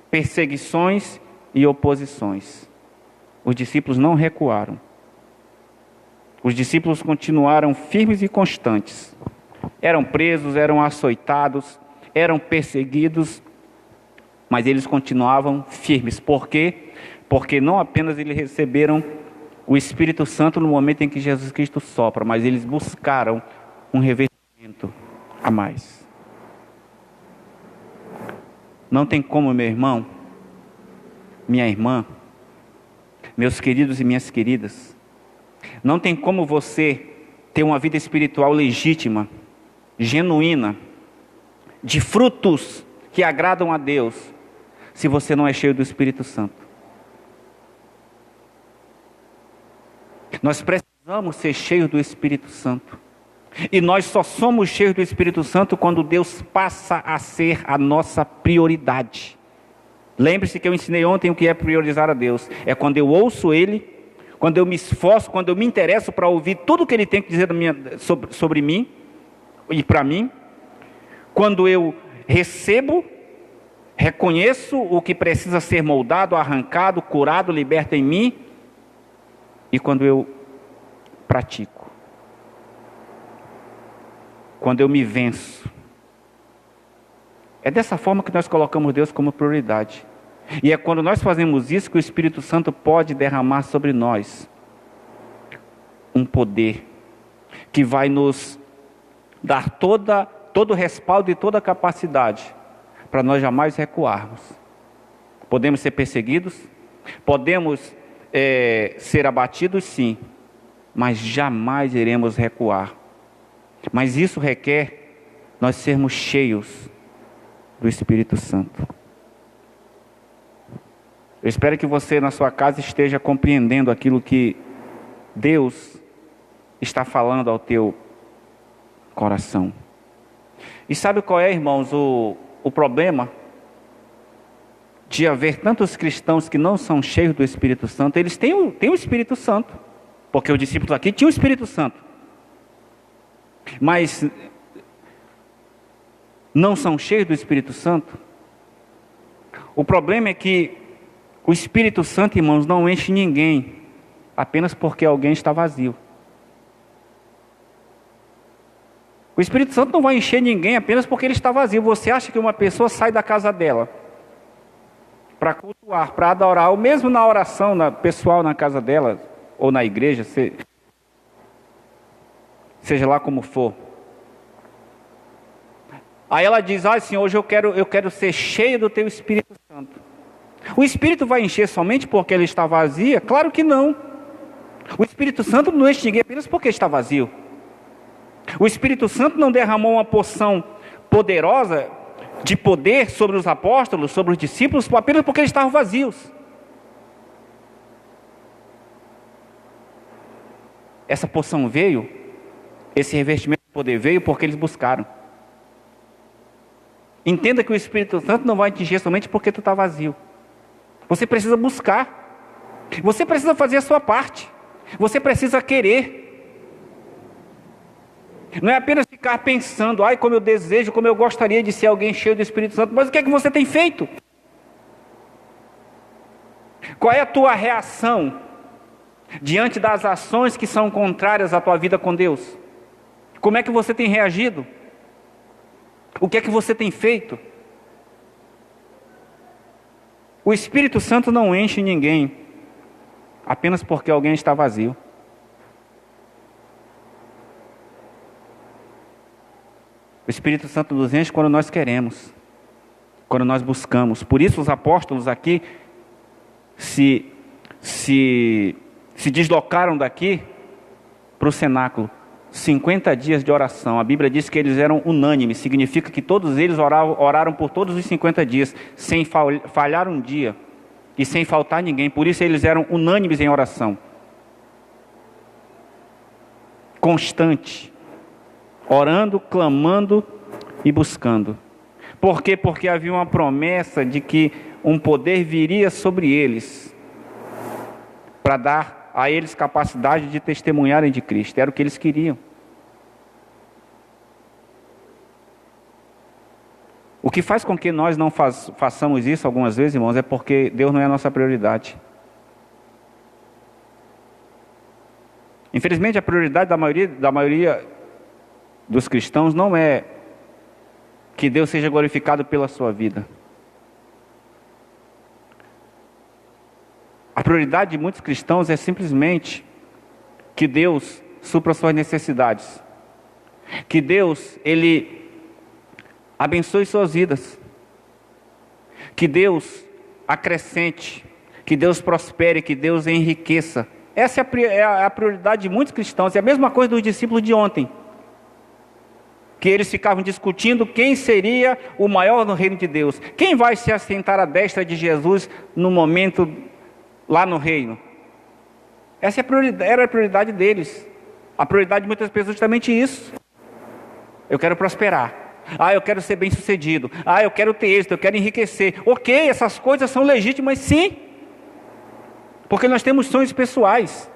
perseguições e oposições. Os discípulos não recuaram. Os discípulos continuaram firmes e constantes. Eram presos, eram açoitados, eram perseguidos, mas eles continuavam firmes. Por quê? Porque não apenas eles receberam o Espírito Santo no momento em que Jesus Cristo sopra, mas eles buscaram um revestimento a mais. Não tem como, meu irmão, minha irmã, meus queridos e minhas queridas, não tem como você ter uma vida espiritual legítima, genuína, de frutos que agradam a Deus, se você não é cheio do Espírito Santo. Nós precisamos ser cheios do Espírito Santo. E nós só somos cheios do Espírito Santo quando Deus passa a ser a nossa prioridade. Lembre-se que eu ensinei ontem o que é priorizar a Deus. É quando eu ouço Ele, quando eu me esforço, quando eu me interesso para ouvir tudo o que Ele tem que dizer sobre mim e para mim. Quando eu recebo, reconheço o que precisa ser moldado, arrancado, curado, liberto em mim. E quando eu pratico. Quando eu me venço. É dessa forma que nós colocamos Deus como prioridade. E é quando nós fazemos isso que o Espírito Santo pode derramar sobre nós um poder que vai nos dar todo o respaldo e toda a capacidade para nós jamais recuarmos. Podemos ser perseguidos, podemos ser abatidos, sim, mas jamais iremos recuar. Mas isso requer nós sermos cheios do Espírito Santo. Eu espero que você na sua casa esteja compreendendo aquilo que Deus está falando ao teu coração. E sabe qual é, irmãos, o problema de haver tantos cristãos que não são cheios do Espírito Santo? Eles têm o Espírito Santo, porque os discípulos aqui tinham o Espírito Santo, mas não são cheios do Espírito Santo. O problema é que o Espírito Santo, irmãos, não enche ninguém apenas porque alguém está vazio. O Espírito Santo não vai encher ninguém apenas porque ele está vazio. Você acha que uma pessoa sai da casa dela para cultuar, para adorar, ou mesmo na oração pessoal na casa dela, ou na igreja, seja lá como for. Aí ela diz: Senhor, hoje eu quero ser cheio do teu Espírito Santo. O Espírito vai encher somente porque ele está vazia? Claro que não. O Espírito Santo não enche ninguém apenas porque está vazio. O Espírito Santo não derramou uma porção poderosa de poder sobre os apóstolos, sobre os discípulos, apenas porque eles estavam vazios. Essa porção veio, esse revestimento de poder veio porque eles buscaram. Entenda que o Espírito Santo não vai te encher somente porque tu está vazio. Você precisa buscar. Você precisa fazer a sua parte. Você precisa querer. Não é apenas ficar pensando: ai, como eu desejo, como eu gostaria de ser alguém cheio do Espírito Santo. Mas o que é que você tem feito? Qual é a tua reação diante das ações que são contrárias à tua vida com Deus? Como é que você tem reagido? O que é que você tem feito? O Espírito Santo não enche ninguém apenas porque alguém está vazio. O Espírito Santo nos enche quando nós queremos, quando nós buscamos. Por isso os apóstolos aqui se deslocaram daqui para o cenáculo. 50 dias de oração. A Bíblia diz que eles eram unânimes. Significa que todos eles oraram por todos os 50 dias, sem falhar um dia e sem faltar ninguém. Por isso eles eram unânimes em oração. Constante. Orando, clamando e buscando. Por quê? Porque havia uma promessa de que um poder viria sobre eles para dar a eles capacidade de testemunharem de Cristo. Era o que eles queriam. O que faz com que nós não façamos isso algumas vezes, irmãos, é porque Deus não é a nossa prioridade. Infelizmente, a prioridade da maioria dos cristãos não é que Deus seja glorificado pela sua vida. A prioridade de muitos cristãos é simplesmente que Deus supra suas necessidades. Que Deus, Ele abençoe suas vidas. que Deus acrescente, que Deus prospere, que Deus enriqueça. Essa é a prioridade de muitos cristãos. É a mesma coisa dos discípulos de ontem, que eles ficavam discutindo quem seria o maior no reino de Deus. Quem vai se assentar à destra de Jesus no momento lá no reino? Essa era a prioridade deles. A prioridade de muitas pessoas é justamente isso. Eu quero prosperar. Eu quero ser bem sucedido. Eu quero ter êxito, eu quero enriquecer. Ok, essas coisas são legítimas sim. Porque nós temos sonhos pessoais.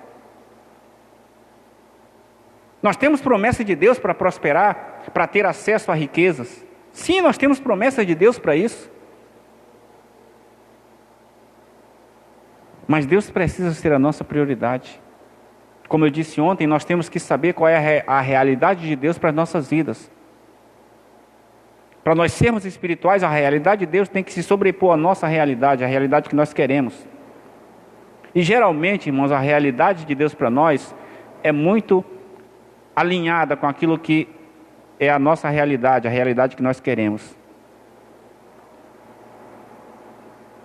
Nós temos promessa de Deus para prosperar, para ter acesso a riquezas. Sim, nós temos promessa de Deus para isso. Mas Deus precisa ser a nossa prioridade. Como eu disse ontem, nós temos que saber qual é a realidade de Deus para as nossas vidas. Para nós sermos espirituais, a realidade de Deus tem que se sobrepor à nossa realidade, a realidade que nós queremos. E geralmente, irmãos, a realidade de Deus para nós é muito alinhada com aquilo que é a nossa realidade, a realidade que nós queremos.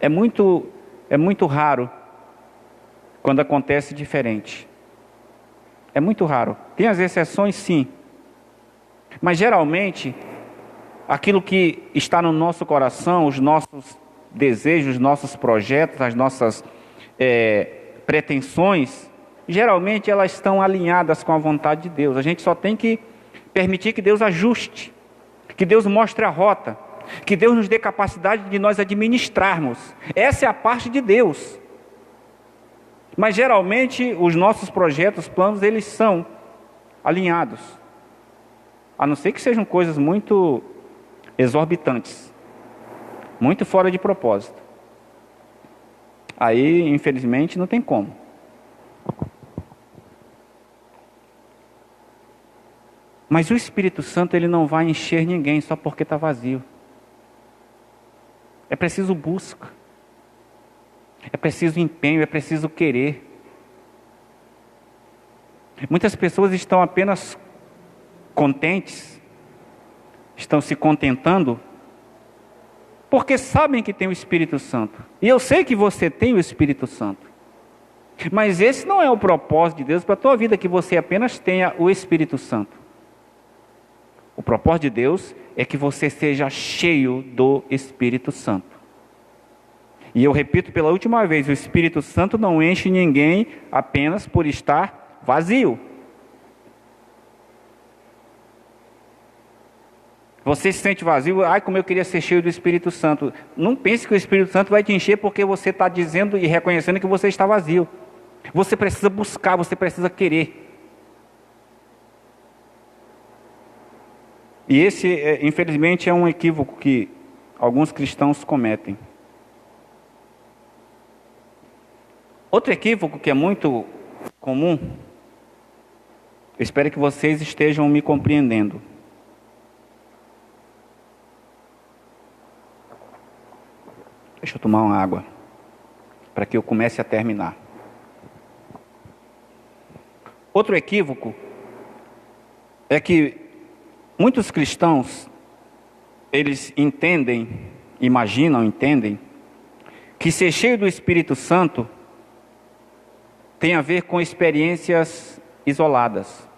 É muito raro quando acontece diferente. É muito raro. Tem as exceções, sim. Mas geralmente, aquilo que está no nosso coração, os nossos desejos, os nossos projetos, as nossas pretensões, geralmente elas estão alinhadas com a vontade de Deus. A gente só tem que permitir que Deus ajuste, que Deus mostre a rota, que Deus nos dê capacidade de nós administrarmos. Essa é a parte de Deus. Mas geralmente os nossos projetos, planos, eles são alinhados. A não ser que sejam coisas muito exorbitantes, muito fora de propósito. Aí, infelizmente, não tem como. Mas o Espírito Santo, ele não vai encher ninguém só porque está vazio. É preciso busca. É preciso empenho, é preciso querer. Muitas pessoas estão apenas contentes, estão se contentando, porque sabem que tem o Espírito Santo. E eu sei que você tem o Espírito Santo. Mas esse não é o propósito de Deus para a tua vida, que você apenas tenha o Espírito Santo. O propósito de Deus é que você seja cheio do Espírito Santo. E eu repito pela última vez, o Espírito Santo não enche ninguém apenas por estar vazio. Você se sente vazio, como eu queria ser cheio do Espírito Santo. Não pense que o Espírito Santo vai te encher porque você está dizendo e reconhecendo que você está vazio. Você precisa buscar, você precisa querer. E esse, infelizmente, é um equívoco que alguns cristãos cometem. Outro equívoco que é muito comum, eu espero que vocês estejam me compreendendo. Deixa eu tomar uma água, para que eu comece a terminar. Outro equívoco é que muitos cristãos, eles entendem que ser cheio do Espírito Santo tem a ver com experiências isoladas.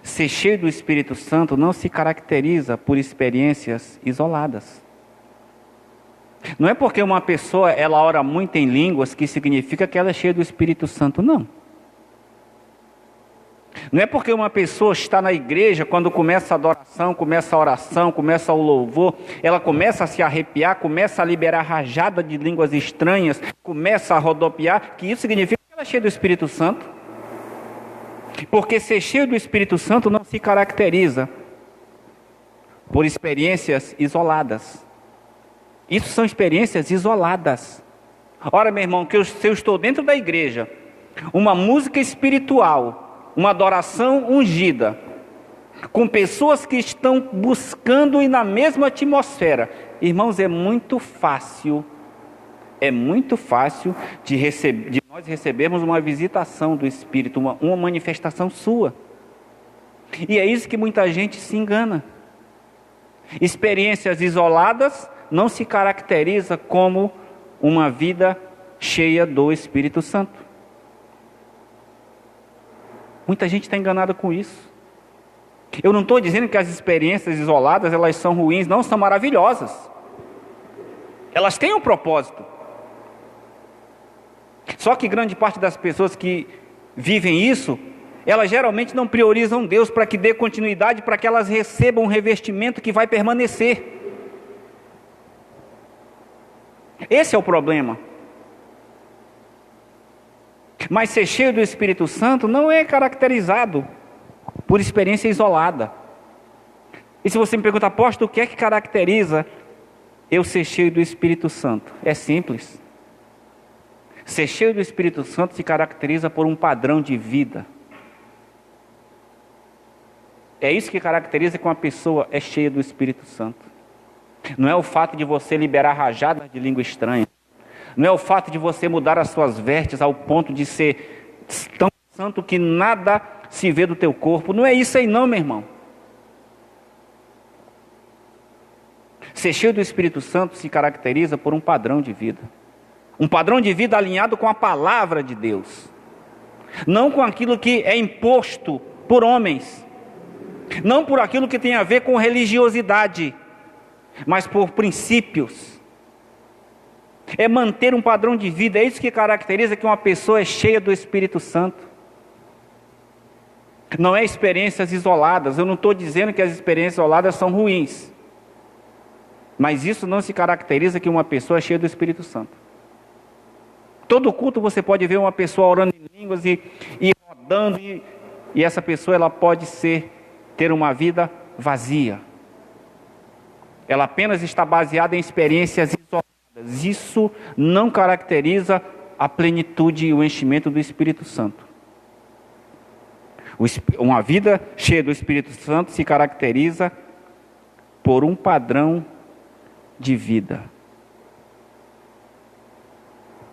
Ser cheio do Espírito Santo não se caracteriza por experiências isoladas. Não é porque uma pessoa ela ora muito em línguas que significa que ela é cheia do Espírito Santo, não. Não é porque uma pessoa está na igreja, quando começa a adoração, começa a oração, começa o louvor, ela começa a se arrepiar, começa a liberar rajada de línguas estranhas, começa a rodopiar, que isso significa que ela é cheia do Espírito Santo. Porque ser cheio do Espírito Santo não se caracteriza por experiências isoladas. Isso são experiências isoladas. Ora, meu irmão, se eu estou dentro da igreja, uma música espiritual, uma adoração ungida, com pessoas que estão buscando e na mesma atmosfera, irmãos, é muito fácil de nós recebermos uma visitação do Espírito, uma manifestação sua. E é isso que muita gente se engana. Experiências isoladas não se caracteriza como uma vida cheia do Espírito Santo. Muita gente está enganada com isso. Eu não estou dizendo que as experiências isoladas elas são ruins, não, são maravilhosas. Elas têm um propósito. Só que grande parte das pessoas que vivem isso, elas geralmente não priorizam Deus para que dê continuidade, para que elas recebam um revestimento que vai permanecer. Esse é o problema. Mas ser cheio do Espírito Santo não é caracterizado por experiência isolada. E se você me perguntar, apóstolo, o que é que caracteriza eu ser cheio do Espírito Santo? É simples. Ser cheio do Espírito Santo se caracteriza por um padrão de vida. É isso que caracteriza que uma pessoa é cheia do Espírito Santo. Não é o fato de você liberar rajadas de língua estranha. Não é o fato de você mudar as suas vestes ao ponto de ser tão santo que nada se vê do teu corpo. Não é isso aí não, meu irmão. Ser cheio do Espírito Santo se caracteriza por um padrão de vida. Um padrão de vida alinhado com a palavra de Deus. Não com aquilo que é imposto por homens. Não por aquilo que tem a ver com religiosidade, mas por princípios. É manter um padrão de vida. É isso que caracteriza que uma pessoa é cheia do Espírito Santo. Não é experiências isoladas. Eu não estou dizendo que as experiências isoladas são ruins, mas isso não se caracteriza que uma pessoa é cheia do Espírito Santo. Todo culto você pode ver uma pessoa orando em línguas e rodando, e essa pessoa ela pode ter uma vida vazia. Ela apenas está baseada em experiências isoladas. Isso não caracteriza a plenitude e o enchimento do Espírito Santo. Uma vida cheia do Espírito Santo se caracteriza por um padrão de vida.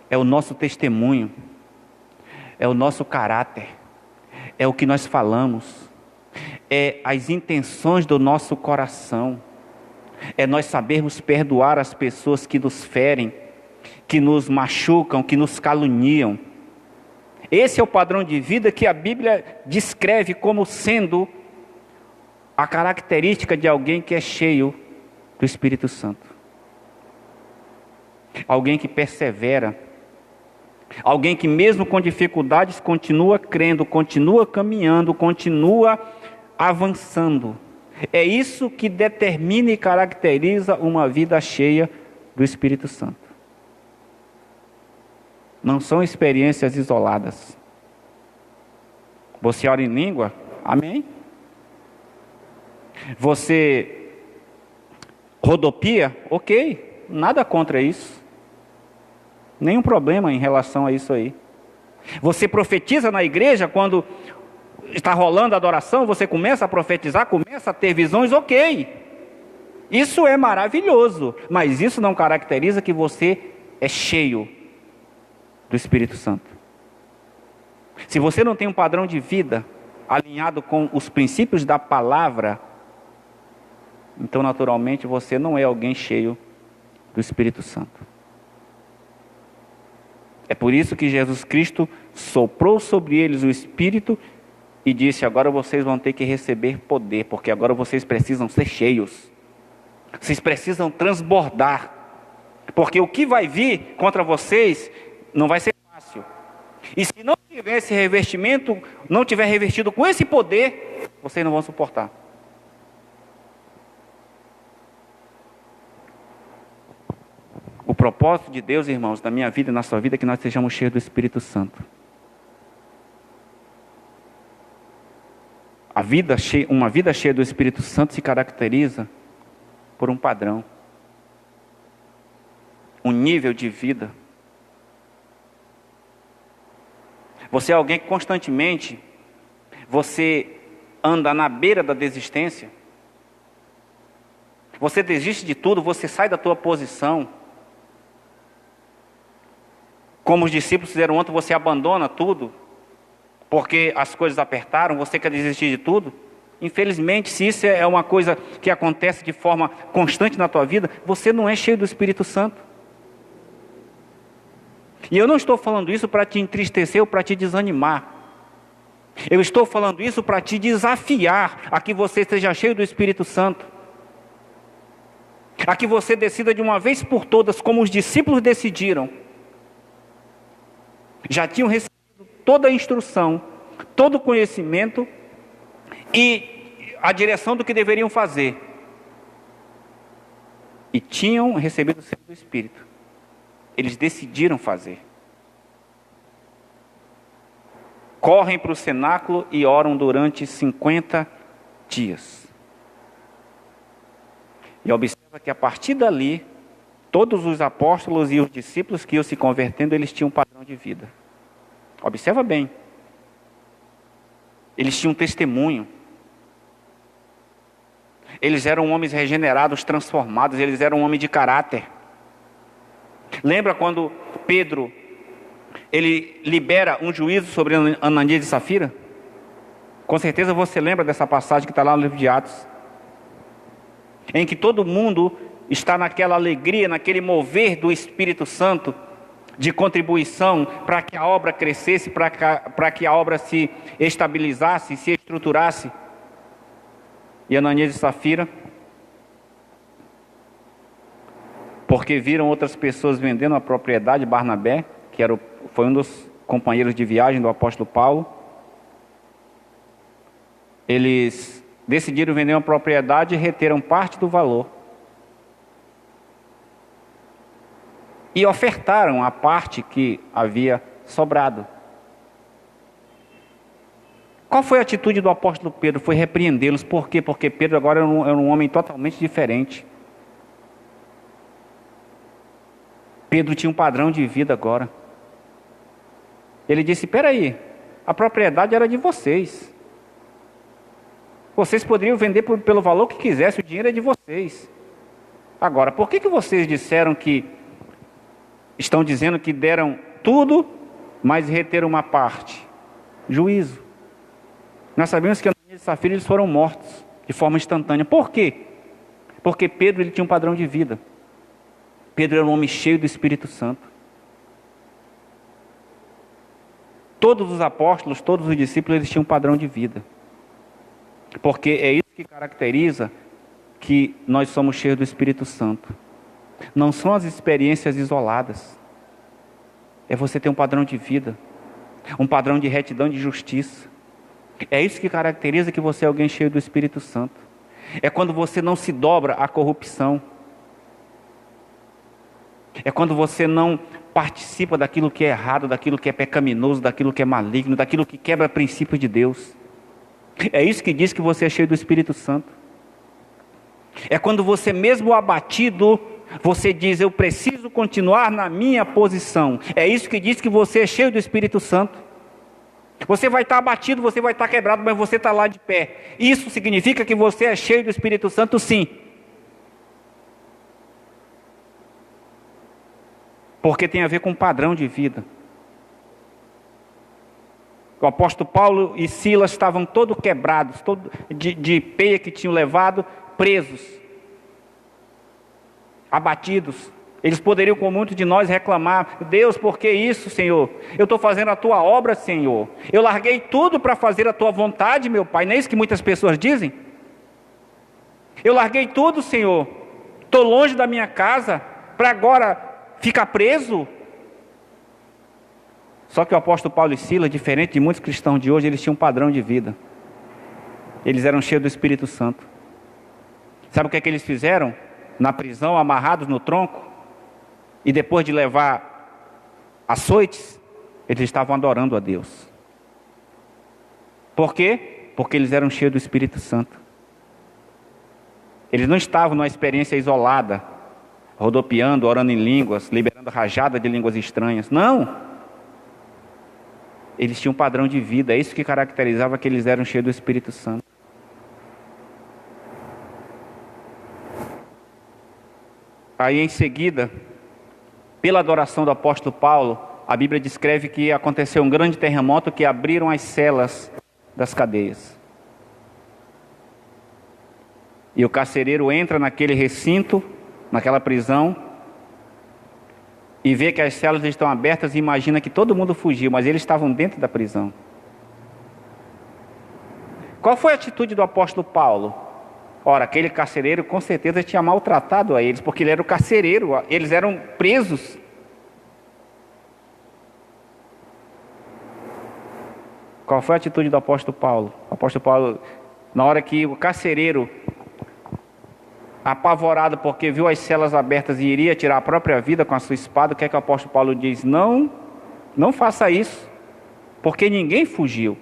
É o nosso testemunho, é o nosso caráter, é o que nós falamos, é as intenções do nosso coração, é nós sabermos perdoar as pessoas que nos ferem, que nos machucam, que nos caluniam. Esse é o padrão de vida que a Bíblia descreve como sendo a característica de alguém que é cheio do Espírito Santo. Alguém que persevera, alguém que mesmo com dificuldades continua crendo, continua caminhando, continua avançando. É isso que determina e caracteriza uma vida cheia do Espírito Santo. Não são experiências isoladas. Você ora em língua? Amém? Você rodopia? Ok, nada contra isso. Nenhum problema em relação a isso aí. Você profetiza na igreja quando está rolando a adoração, você começa a profetizar, começa a ter visões, ok. Isso é maravilhoso, mas isso não caracteriza que você é cheio do Espírito Santo. Se você não tem um padrão de vida alinhado com os princípios da palavra, então naturalmente você não é alguém cheio do Espírito Santo. É por isso que Jesus Cristo soprou sobre eles o Espírito e disse: agora vocês vão ter que receber poder, porque agora vocês precisam ser cheios. Vocês precisam transbordar, porque o que vai vir contra vocês não vai ser fácil. E se não tiver esse revestimento, não tiver revestido com esse poder, vocês não vão suportar. O propósito de Deus, irmãos, na minha vida e na sua vida, é que nós sejamos cheios do Espírito Santo. Uma vida cheia do Espírito Santo se caracteriza por um padrão, um nível de vida. Você é alguém que constantemente você anda na beira da desistência. Você desiste de tudo, você sai da tua posição. Como os discípulos fizeram ontem, você abandona tudo, porque as coisas apertaram, você quer desistir de tudo. Infelizmente, se isso é uma coisa que acontece de forma constante na tua vida, você não é cheio do Espírito Santo. E eu não estou falando isso para te entristecer ou para te desanimar. Eu estou falando isso para te desafiar a que você seja cheio do Espírito Santo. A que você decida de uma vez por todas, como os discípulos decidiram. Já tinham recebido toda a instrução, todo o conhecimento e a direção do que deveriam fazer. E tinham recebido o selo do Espírito. Eles decidiram fazer. Correm para o cenáculo e oram durante 50 dias. E observa que a partir dali, todos os apóstolos e os discípulos que iam se convertendo, eles tinham um padrão de vida. Observa bem. Eles tinham um testemunho. Eles eram homens regenerados, transformados, eles eram homens de caráter. Lembra quando Pedro, ele libera um juízo sobre Ananias e Safira? Com certeza você lembra dessa passagem que está lá no livro de Atos. Em que todo mundo está naquela alegria, naquele mover do Espírito Santo, de contribuição para que a obra crescesse, para que a obra se estabilizasse, se estruturasse. E Ananias e Safira, porque viram outras pessoas vendendo a propriedade, Barnabé, que foi um dos companheiros de viagem do apóstolo Paulo, eles decidiram vender uma propriedade e reteram parte do valor. E ofertaram a parte que havia sobrado. Qual foi a atitude do apóstolo Pedro? Foi repreendê-los. Por quê? Porque Pedro agora era um homem totalmente diferente. Pedro tinha um padrão de vida agora. Ele disse, espera aí, a propriedade era de vocês. Vocês poderiam vender pelo valor que quisessem, o dinheiro é de vocês. Agora, por que vocês disseram que, estão dizendo que deram tudo, mas reteram uma parte? Juízo. Nós sabemos que Ananias e Safira eles foram mortos de forma instantânea. Por quê? Porque Pedro ele tinha um padrão de vida. Pedro era um homem cheio do Espírito Santo. Todos os apóstolos, todos os discípulos, eles tinham um padrão de vida. Porque é isso que caracteriza que nós somos cheios do Espírito Santo. Não são as experiências isoladas. É você ter um padrão de vida. Um padrão de retidão e de justiça. É isso que caracteriza que você é alguém cheio do Espírito Santo. É quando você não se dobra à corrupção. É quando você não participa daquilo que é errado, daquilo que é pecaminoso, daquilo que é maligno, daquilo que quebra princípios de Deus. É isso que diz que você é cheio do Espírito Santo. É quando você mesmo abatido, você diz, eu preciso continuar na minha posição. É isso que diz que você é cheio do Espírito Santo. Você vai estar abatido, você vai estar quebrado, mas você está lá de pé. Isso significa que você é cheio do Espírito Santo, sim. Porque tem a ver com padrão de vida. O apóstolo Paulo e Silas estavam todos quebrados, de peia que tinham levado, presos, abatidos. Eles poderiam, como muitos de nós, reclamar, Deus, por que isso, Senhor? Eu estou fazendo a tua obra, Senhor. Eu larguei tudo para fazer a tua vontade, meu Pai. Não é isso que muitas pessoas dizem? Eu larguei tudo, Senhor. Estou longe da minha casa, para agora ficar preso. Só que o apóstolo Paulo e Silas, diferente de muitos cristãos de hoje, eles tinham um padrão de vida. Eles eram cheios do Espírito Santo. Sabe o que é que eles fizeram? Na prisão, amarrados no tronco, e depois de levar açoites, eles estavam adorando a Deus. Por quê? Porque eles eram cheios do Espírito Santo. Eles não estavam numa experiência isolada, rodopiando, orando em línguas, liberando rajada de línguas estranhas. Não! Eles tinham um padrão de vida, é isso que caracterizava que eles eram cheios do Espírito Santo. Aí em seguida, pela adoração do apóstolo Paulo, a Bíblia descreve que aconteceu um grande terremoto que abriram as celas das cadeias. E o carcereiro entra naquele recinto, naquela prisão, e vê que as celas estão abertas e imagina que todo mundo fugiu, mas eles estavam dentro da prisão. Qual foi a atitude do apóstolo Paulo? Ora, aquele carcereiro com certeza tinha maltratado a eles, porque ele era o carcereiro, eles eram presos. Qual foi a atitude do apóstolo Paulo? O apóstolo Paulo, na hora que o carcereiro, apavorado porque viu as celas abertas e iria tirar a própria vida com a sua espada, o que é que o apóstolo Paulo diz? Não, não faça isso, porque ninguém fugiu.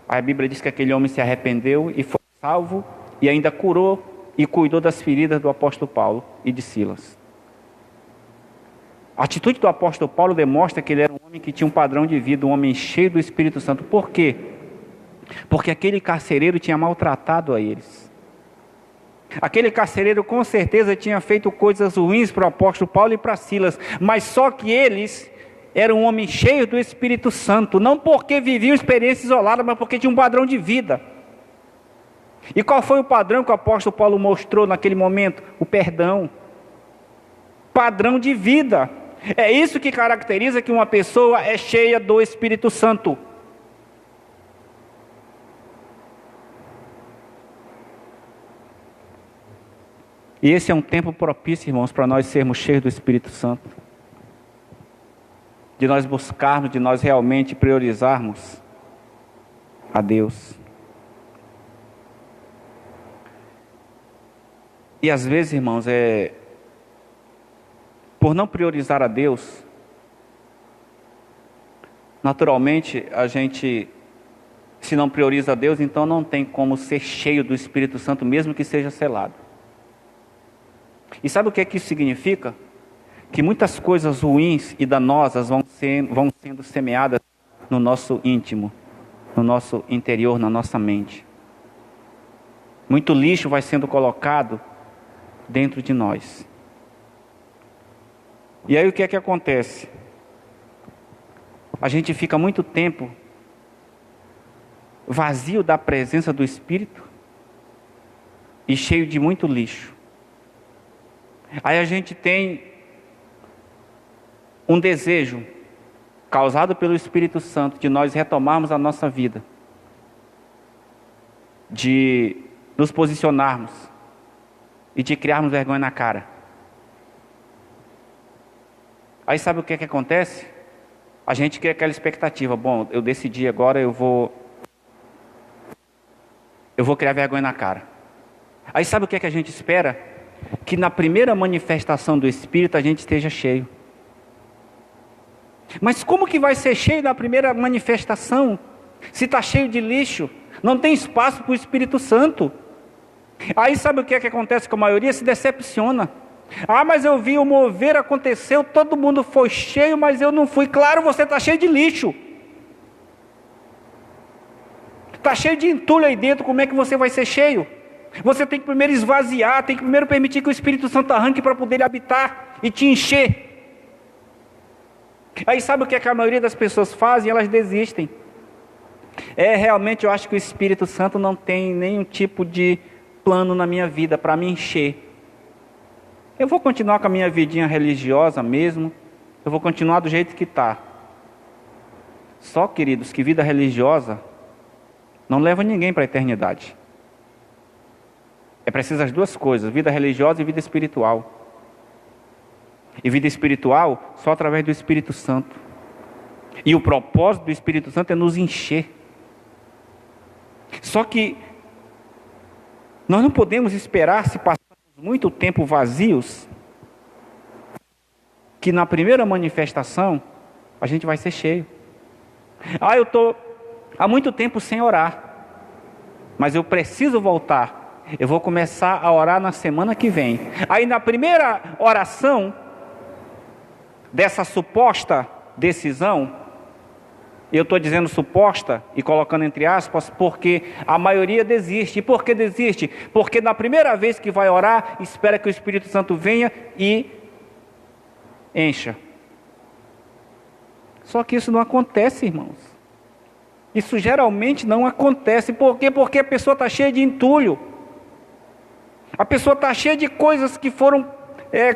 A Bíblia diz que aquele homem se arrependeu e foi salvo e ainda curou e cuidou das feridas do apóstolo Paulo e de Silas. A atitude do apóstolo Paulo demonstra que ele era um homem que tinha um padrão de vida, um homem cheio do Espírito Santo. Por quê? Porque aquele carcereiro tinha maltratado a eles. Aquele carcereiro com certeza tinha feito coisas ruins para o apóstolo Paulo e para Silas, mas só que eles eram um homem cheio do Espírito Santo, não porque viviam experiência isolada, mas porque tinham um padrão de vida. E qual foi o padrão que o apóstolo Paulo mostrou naquele momento? O perdão. Padrão de vida. É isso que caracteriza que uma pessoa é cheia do Espírito Santo. E esse é um tempo propício, irmãos, para nós sermos cheios do Espírito Santo. De nós buscarmos, de nós realmente priorizarmos a Deus. E às vezes, irmãos, por não priorizar a Deus, naturalmente a gente, se não prioriza a Deus, então não tem como ser cheio do Espírito Santo, mesmo que seja selado. E sabe o que é que isso significa? Que muitas coisas ruins e danosas vão sendo semeadas no nosso íntimo, no nosso interior, na nossa mente. Muito lixo vai sendo colocado dentro de nós. E aí o que é que acontece? A gente fica muito tempo vazio da presença do Espírito e cheio de muito lixo. Aí a gente tem um desejo causado pelo Espírito Santo de nós retomarmos a nossa vida, de nos posicionarmos e de criarmos vergonha na cara. Aí sabe o que é que acontece? A gente cria aquela expectativa, bom, eu decidi agora, eu vou criar vergonha na cara. Aí sabe o que é que a gente espera? Que na primeira manifestação do Espírito a gente esteja cheio. Mas como que vai ser cheio na primeira manifestação? Se está cheio de lixo, não tem espaço para o Espírito Santo. Aí sabe o que é que acontece com a maioria? Se decepciona. Ah, mas eu vi o mover, aconteceu, todo mundo foi cheio, mas eu não fui. Claro, você está cheio de lixo. Está cheio de entulho aí dentro, como é que você vai ser cheio? Você tem que primeiro esvaziar, tem que primeiro permitir que o Espírito Santo arranque para poder habitar e te encher. Aí sabe o que é que a maioria das pessoas fazem? Elas desistem. Realmente eu acho que o Espírito Santo não tem nenhum tipo de plano na minha vida para me encher. Eu vou continuar com a minha vidinha religiosa mesmo, eu vou continuar do jeito que está. Só, queridos, que vida religiosa não leva ninguém para a eternidade. É preciso as duas coisas, vida religiosa e vida espiritual. E vida espiritual só através do Espírito Santo. E o propósito do Espírito Santo é nos encher. Só que nós não podemos esperar, se passarmos muito tempo vazios, que na primeira manifestação a gente vai ser cheio. Eu estou há muito tempo sem orar, mas eu preciso voltar. Eu vou começar a orar na semana que vem. Aí na primeira oração dessa suposta decisão, eu estou dizendo suposta e colocando entre aspas, porque a maioria desiste. E por que desiste? Porque na primeira vez que vai orar, espera que o Espírito Santo venha e encha. Só que isso não acontece, irmãos. Isso geralmente não acontece. Por quê? Porque a pessoa está cheia de entulho. A pessoa está cheia de coisas que foram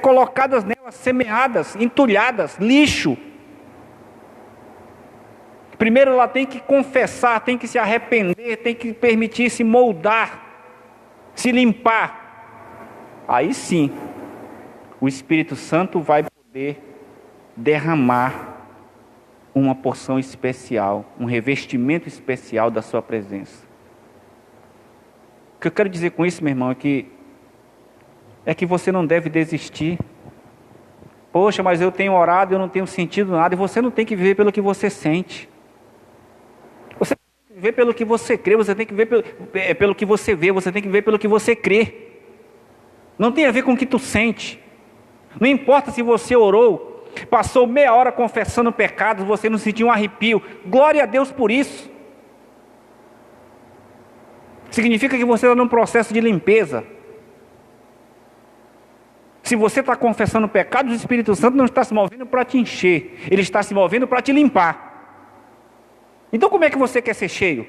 colocadas nela, semeadas, entulhadas, lixo. Primeiro ela tem que confessar, tem que se arrepender, tem que permitir se moldar, se limpar. Aí sim, o Espírito Santo vai poder derramar uma porção especial, um revestimento especial da sua presença. O que eu quero dizer com isso, meu irmão, é que você não deve desistir. Poxa, mas eu tenho orado, eu não tenho sentido nada. E você não tem que viver pelo que você sente. Você tem que viver pelo que você crê, você tem que viver pelo que você vê, você tem que viver pelo que você crê. Não tem a ver com o que tu sente. Não importa se você orou, passou meia hora confessando pecados, você não sentiu um arrepio. Glória a Deus por isso. Significa que você está num processo de limpeza. Se você está confessando pecados, o Espírito Santo não está se movendo para te encher, ele está se movendo para te limpar. Então como é que você quer ser cheio?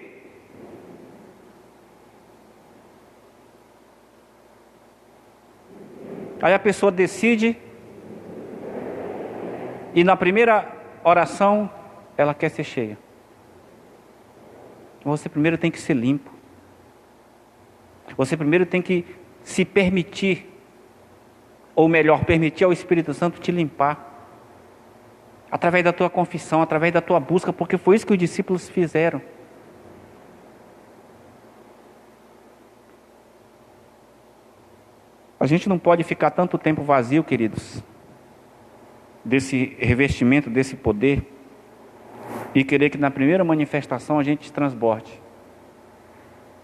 Aí a pessoa decide, e na primeira oração, ela quer ser cheia. Você primeiro tem que ser limpo. Você primeiro tem que se permitir, ou melhor, permitir ao Espírito Santo te limpar. Através da tua confissão, através da tua busca, porque foi isso que os discípulos fizeram. A gente não pode ficar tanto tempo vazio, queridos, desse revestimento, desse poder, e querer que na primeira manifestação a gente transborde.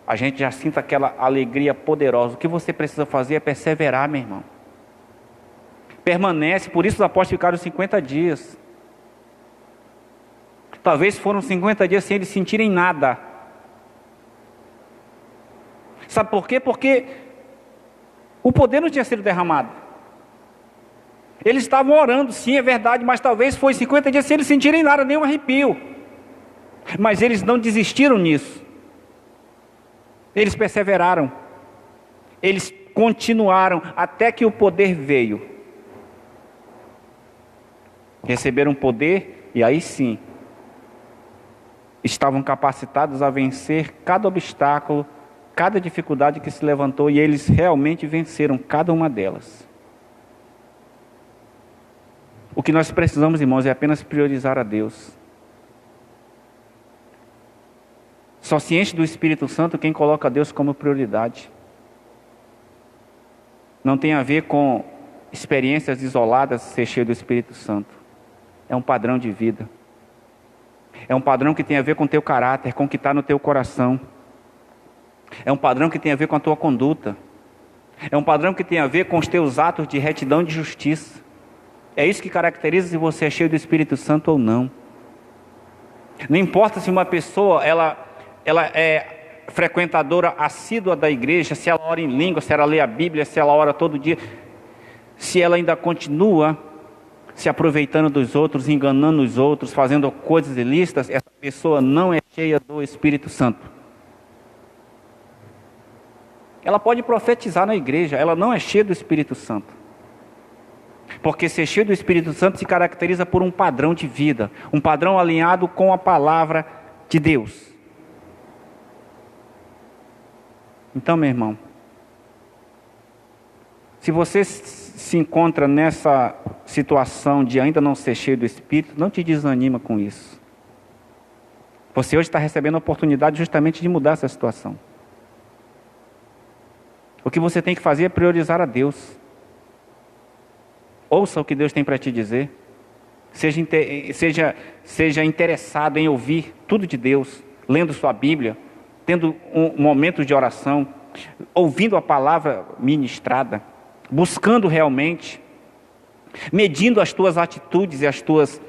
A gente já sinta aquela alegria poderosa. O que você precisa fazer é perseverar, meu irmão. Permanece, por isso os apóstolos ficaram 50 dias. Talvez foram 50 dias sem eles sentirem nada. Sabe por quê? Porque o poder não tinha sido derramado. Eles estavam orando, sim, é verdade, mas talvez foi 50 dias sem eles sentirem nada, nem um arrepio. Mas eles não desistiram nisso. Eles perseveraram. Eles continuaram até que o poder veio. Receberam poder e aí sim, estavam capacitados a vencer cada obstáculo, cada dificuldade que se levantou, e eles realmente venceram cada uma delas. O que nós precisamos, irmãos, é apenas priorizar a Deus. Só se enche do Espírito Santo quem coloca Deus como prioridade. Não tem a ver com experiências isoladas ser cheio do Espírito Santo. É um padrão de vida. É um padrão que tem a ver com o teu caráter, com o que está no teu coração. É um padrão que tem a ver com a tua conduta. É um padrão que tem a ver com os teus atos de retidão e de justiça. É isso que caracteriza se você é cheio do Espírito Santo ou não. Não importa se uma pessoa ela é frequentadora assídua da igreja, se ela ora em língua, se ela lê a Bíblia, se ela ora todo dia, se ela ainda continua se aproveitando dos outros, enganando os outros, fazendo coisas ilícitas, essa pessoa não é cheia do Espírito Santo. Ela pode profetizar na igreja, ela não é cheia do Espírito Santo. Porque ser cheio do Espírito Santo se caracteriza por um padrão de vida, um padrão alinhado com a palavra de Deus. Então, meu irmão, se você se encontra nessa situação de ainda não ser cheio do Espírito, não te desanima com isso. Você hoje está recebendo a oportunidade justamente de mudar essa situação. O que você tem que fazer é priorizar a Deus. Ouça o que Deus tem para te dizer. Seja interessado em ouvir tudo de Deus, lendo sua Bíblia, tendo um momento de oração, ouvindo a palavra ministrada, buscando realmente, medindo as tuas atitudes e as tuas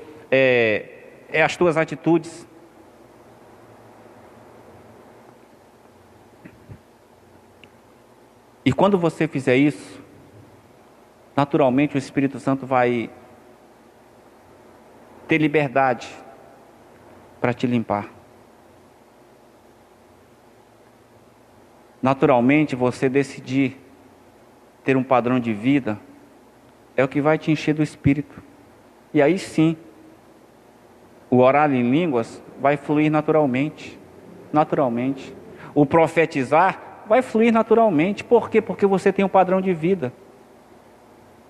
atitudes. E quando você fizer isso, naturalmente o Espírito Santo vai ter liberdade para te limpar. naturalmente você decidir ter um padrão de vida, é o que vai te encher do Espírito. E aí sim, o orar em línguas vai fluir naturalmente. Naturalmente. O profetizar vai fluir naturalmente. Por quê? Porque você tem um padrão de vida.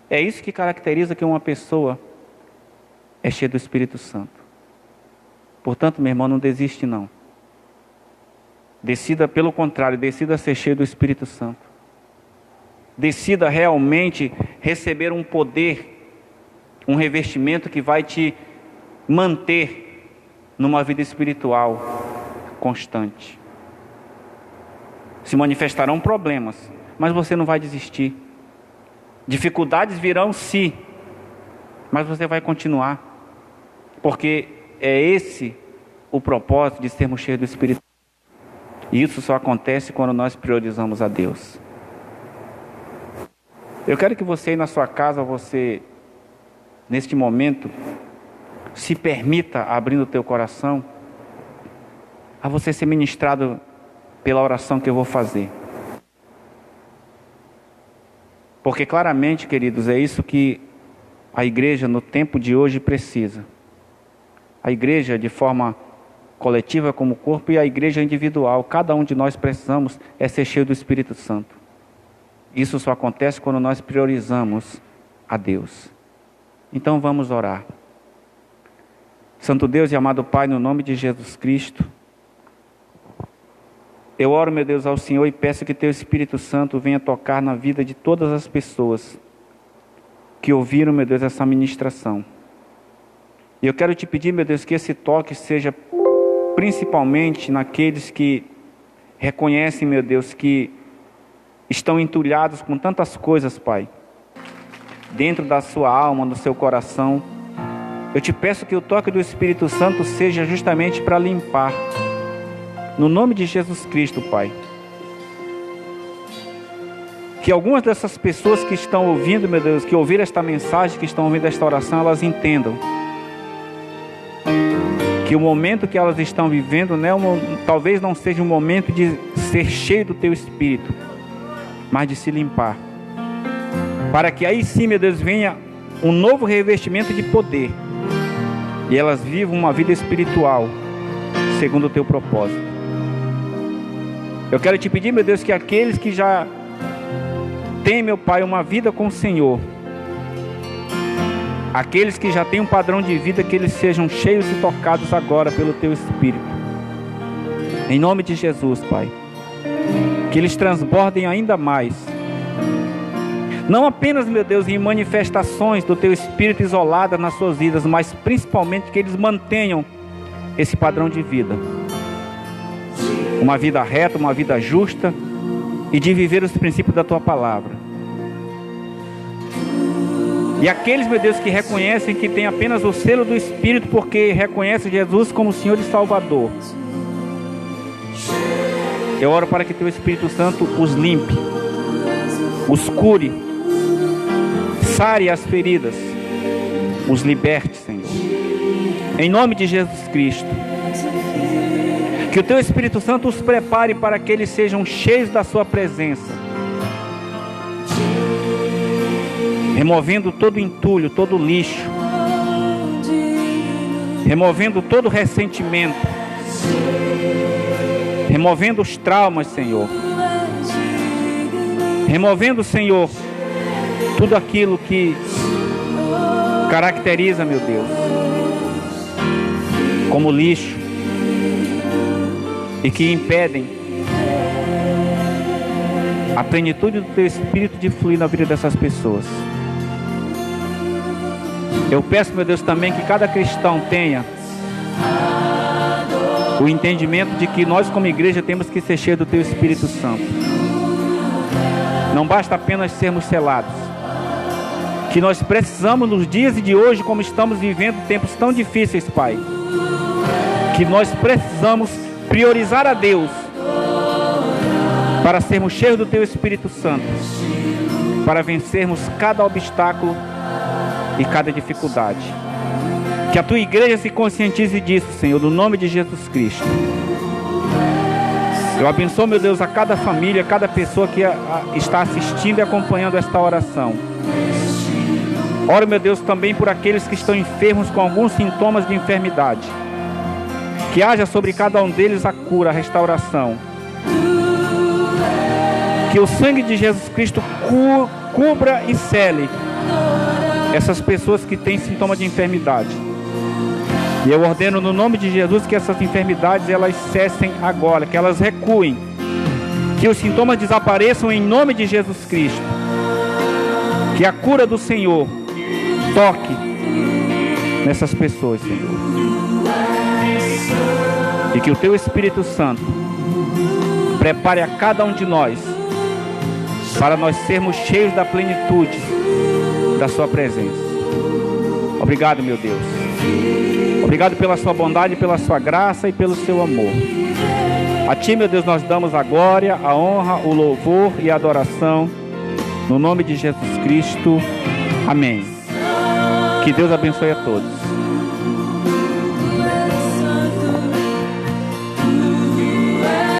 É isso que caracteriza que uma pessoa é cheia do Espírito Santo. Portanto, meu irmão, não desiste não. Decida, pelo contrário, decida ser cheio do Espírito Santo. Decida realmente receber um poder, um revestimento que vai te manter numa vida espiritual constante. Se manifestarão problemas, mas você não vai desistir. Dificuldades virão sim, mas você vai continuar. Porque é esse o propósito de sermos cheios do Espírito. E isso só acontece quando nós priorizamos a Deus. Eu quero que você aí na sua casa, você, neste momento, se permita, abrindo o teu coração, a você ser ministrado pela oração que eu vou fazer. Porque claramente, queridos, é isso que a igreja no tempo de hoje precisa. A igreja de forma coletiva como corpo e a igreja individual, cada um de nós precisamos é ser cheio do Espírito Santo. Isso só acontece quando nós priorizamos a Deus. Então vamos orar. Santo Deus e amado Pai, no nome de Jesus Cristo, eu oro, meu Deus, ao Senhor e peço que Teu Espírito Santo venha tocar na vida de todas as pessoas que ouviram, meu Deus, essa ministração. E eu quero te pedir, meu Deus, que esse toque seja principalmente naqueles que reconhecem, meu Deus, que estão entulhados com tantas coisas, Pai, dentro da sua alma, no seu coração. Eu te peço que o toque do Espírito Santo seja justamente para limpar. No nome de Jesus Cristo, Pai. Que algumas dessas pessoas que estão ouvindo, meu Deus, que ouviram esta mensagem, que estão ouvindo esta oração, elas entendam que o momento que elas estão vivendo, né, talvez não seja um momento de ser cheio do Teu Espírito, mas de se limpar. Para que aí sim, meu Deus, venha um novo revestimento de poder. E elas vivam uma vida espiritual, segundo o Teu propósito. Eu quero te pedir, meu Deus, que aqueles que já têm, meu Pai, uma vida com o Senhor, aqueles que já têm um padrão de vida, que eles sejam cheios e tocados agora pelo Teu Espírito. Em nome de Jesus, Pai. Que eles transbordem ainda mais. Não apenas, meu Deus, em manifestações do Teu Espírito isoladas nas suas vidas, mas principalmente que eles mantenham esse padrão de vida. Uma vida reta, uma vida justa e de viver os princípios da Tua palavra. E aqueles, meu Deus, que reconhecem que tem apenas o selo do Espírito porque reconhecem Jesus como Senhor e Salvador. Eu oro para que Teu Espírito Santo os limpe, os cure, sare as feridas, os liberte, Senhor. Em nome de Jesus Cristo. Que o Teu Espírito Santo os prepare para que eles sejam cheios da Sua presença. Removendo todo entulho, todo lixo. Removendo todo ressentimento. Removendo os traumas, Senhor. Removendo, Senhor, tudo aquilo que caracteriza, meu Deus, como lixo. E que impedem a plenitude do Teu Espírito de fluir na vida dessas pessoas. Eu peço, meu Deus, também que cada cristão tenha o entendimento de que nós como igreja temos que ser cheios do Teu Espírito Santo. Não basta apenas sermos selados. Que nós precisamos nos dias de hoje, como estamos vivendo tempos tão difíceis, Pai, que nós precisamos priorizar a Deus para sermos cheios do Teu Espírito Santo, para vencermos cada obstáculo e cada dificuldade. Que a Tua igreja se conscientize disso, Senhor, no nome de Jesus Cristo. Eu abençoo, meu Deus, a cada família, a cada pessoa que está assistindo e acompanhando esta oração. Oro, meu Deus, também por aqueles que estão enfermos com alguns sintomas de enfermidade. Que haja sobre cada um deles a cura, a restauração. Que o sangue de Jesus Cristo cubra e cele essas pessoas que têm sintomas de enfermidade. E eu ordeno no nome de Jesus que essas enfermidades elas cessem agora, que elas recuem, que os sintomas desapareçam em nome de Jesus Cristo. Que a cura do Senhor toque nessas pessoas, Senhor. E que o Teu Espírito Santo prepare a cada um de nós para nós sermos cheios da plenitude da Sua presença. Obrigado, meu Deus. Obrigado pela Sua bondade, pela Sua graça e pelo Seu amor. A Ti, meu Deus, nós damos a glória, a honra, o louvor e a adoração. No nome de Jesus Cristo. Amém. Que Deus abençoe a todos.